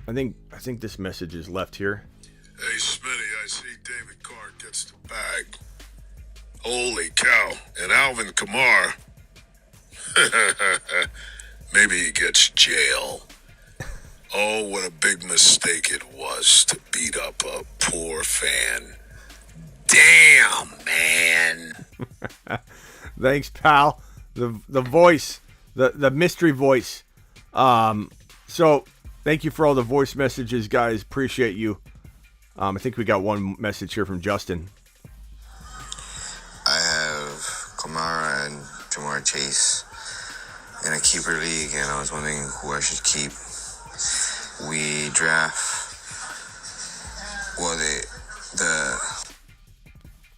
I think this message is left here. Hey, Smitty, I see David Carr gets the bag. Holy cow. And Alvin Kamara. Maybe he gets jail. Oh, what a big mistake it was to beat up a poor fan. Damn, man. Thanks, pal. The voice, the mystery voice. So thank you for all the voice messages, guys. Appreciate you. I think we got one message here from Justin. I have Kamara and Jamar Chase in a keeper league, and I was wondering who I should keep. We draft. Well,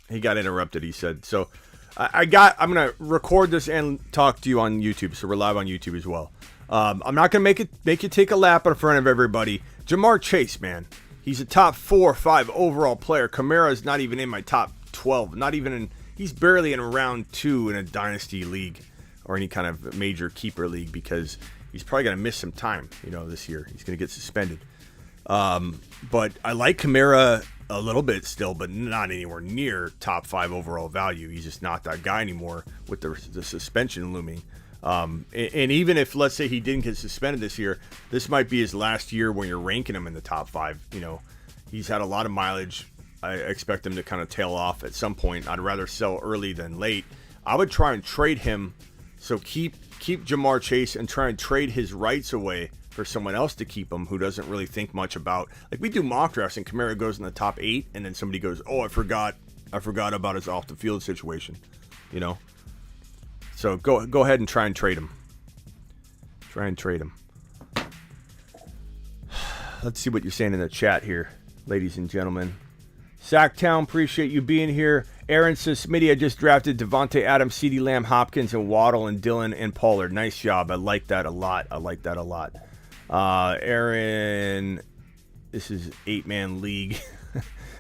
He got interrupted, he said. So I'm going to record this and talk to you on YouTube. So we're live on YouTube as well. I'm not going to make you take a lap in front of everybody. Jamar Chase, man. He's a top 4 or 5 overall player. Kamara is not even in my top 12. He's barely in round 2 in a dynasty league or any kind of major keeper league because he's probably going to miss some time, this year. He's going to get suspended. But I like Kamara a little bit still, but not anywhere near top 5 overall value. He's just not that guy anymore with the suspension looming. And even if, let's say, he didn't get suspended this year, this might be his last year when you're ranking him in the top 5. He's had a lot of mileage. I expect him to kind of tail off at some point. I'd rather sell early than late. I would try and trade him. So keep Jamar Chase and try and trade his rights away for someone else to keep him who doesn't really think much about. Like we do mock drafts and Kamara goes in the top 8 and then somebody goes, "Oh, I forgot about his off the field situation." So go ahead and try and trade him. Let's see what you're saying in the chat here, ladies and gentlemen. Sacktown, appreciate you being here. Aaron says, Smitty, I just drafted Devontae Adams, CeeDee Lamb, Hopkins, and Waddle, and Dillon, and Pollard. Nice job. I like that a lot. Aaron, this is 8-man league.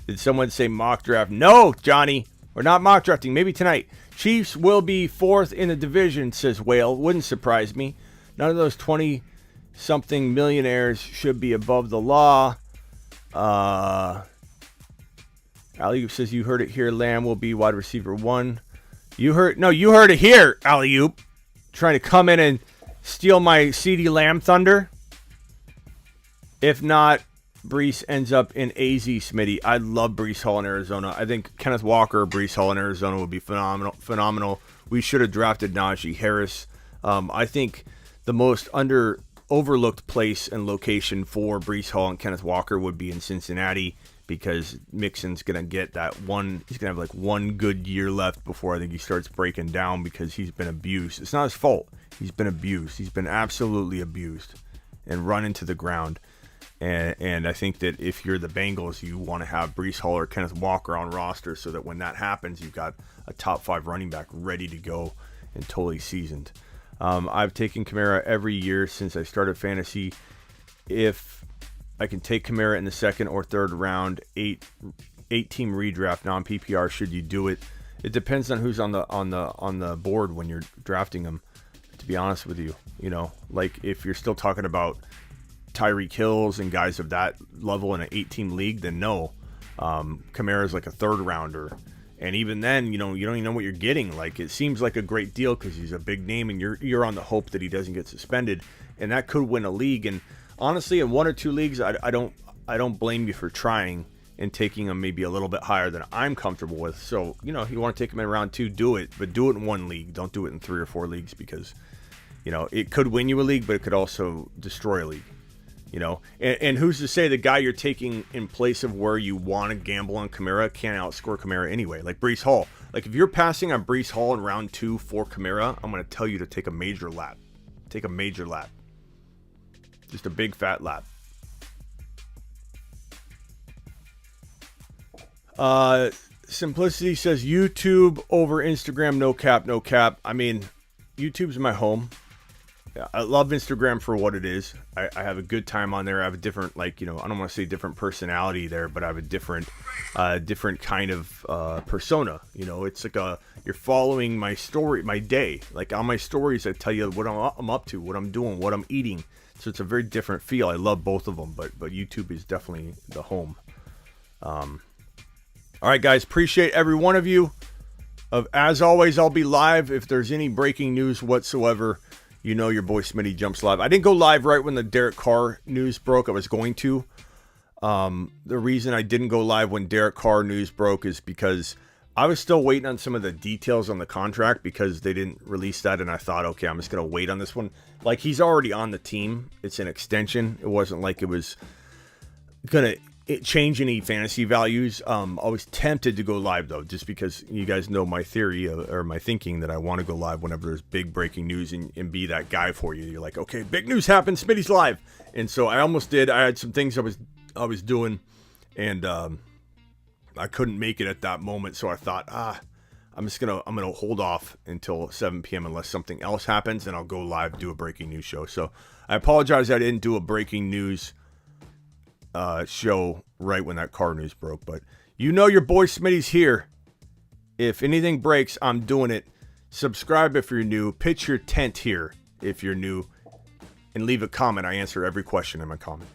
Did someone say mock draft? No, Johnny. We're not mock drafting. Maybe tonight. Chiefs will be 4th in the division, says Whale. Wouldn't surprise me. None of those 20-something millionaires should be above the law. Alley-oop says, you heard it here. Lamb will be wide receiver 1. You heard it here, Alley-oop. Trying to come in and steal my CeeDee Lamb thunder. If not, Breece ends up in AZ, Smitty. I love Breece Hall in Arizona. I think Kenneth Walker or Breece Hall in Arizona would be phenomenal. We should have drafted Najee Harris. I think the most overlooked place and location for Breece Hall and Kenneth Walker would be in Cincinnati because Mixon's going to get that one. He's going to have like one good year left before I think he starts breaking down because he's been abused. It's not his fault. He's been abused. He's been absolutely abused and run into the ground. And I think that if you're the Bengals, you want to have Breece Hall or Kenneth Walker on roster so that when that happens, you've got a top 5 running back ready to go and totally seasoned. I've taken Kamara every year since I started fantasy. If I can take Kamara in the 2nd or 3rd round, 8-team redraft, non-PPR, should you do it? It depends on who's on the board when you're drafting them. To be honest with you, like if you're still talking about Tyreek Hills and guys of that level in an 8-team league, then no. Kamara's like a 3rd rounder. And even then, you don't even know what you're getting. Like, it seems like a great deal because he's a big name and you're on the hope that he doesn't get suspended. And that could win a league. And honestly, in 1 or 2 leagues, I don't blame you for trying and taking him maybe a little bit higher than I'm comfortable with. So, you want to take him in round 2, do it. But do it in 1 league. Don't do it in 3 or 4 leagues because You know, it could win you a league, but it could also destroy a league. You know, and who's to say the guy you're taking in place of where you want to gamble on Kamara can't outscore Kamara anyway? Like Breece Hall. Like if you're passing on Breece Hall in round 2 for Kamara, I'm going to tell you to take a major lap. Take a major lap. Just a big fat lap. Simplicity says YouTube over Instagram, no cap, no cap. I mean, YouTube's my home. Yeah, I love Instagram for what it is. I have a good time on there. I have a different, like, you know, I don't want to say different personality there, but I have a different kind of persona. You know, it's like you're following my story, my day. Like on my stories, I tell you what I'm up to, what I'm doing, what I'm eating. So it's a very different feel. I love both of them, but YouTube is definitely the home. All right, guys, appreciate every one of you. As always, I'll be live if there's any breaking news whatsoever. You know your boy Smitty jumps live. I didn't go live right when the Derek Carr news broke. I was going to. The reason I didn't go live when Derek Carr news broke is because I was still waiting on some of the details on the contract because they didn't release that. And I thought, okay, I'm just going to wait on this one. Like, he's already on the team. It's an extension. It wasn't like it was going to change any fantasy values. I was tempted to go live though, just because you guys know my theory or my thinking that I want to go live whenever there's big breaking news and be that guy for you. You're like, okay, big news happened, Smitty's live. And so I almost did. I had some things I was doing and I couldn't make it at that moment. So I thought, I'm gonna hold off until 7 p.m. unless something else happens, and I'll go live, do a breaking news show. So I apologize I didn't do a breaking news show right when that Carr news broke, but you know your boy Smitty's here. If anything breaks, I'm doing it. Subscribe if you're new. Pitch your tent here if you're new, and leave a comment. I answer every question in my comment.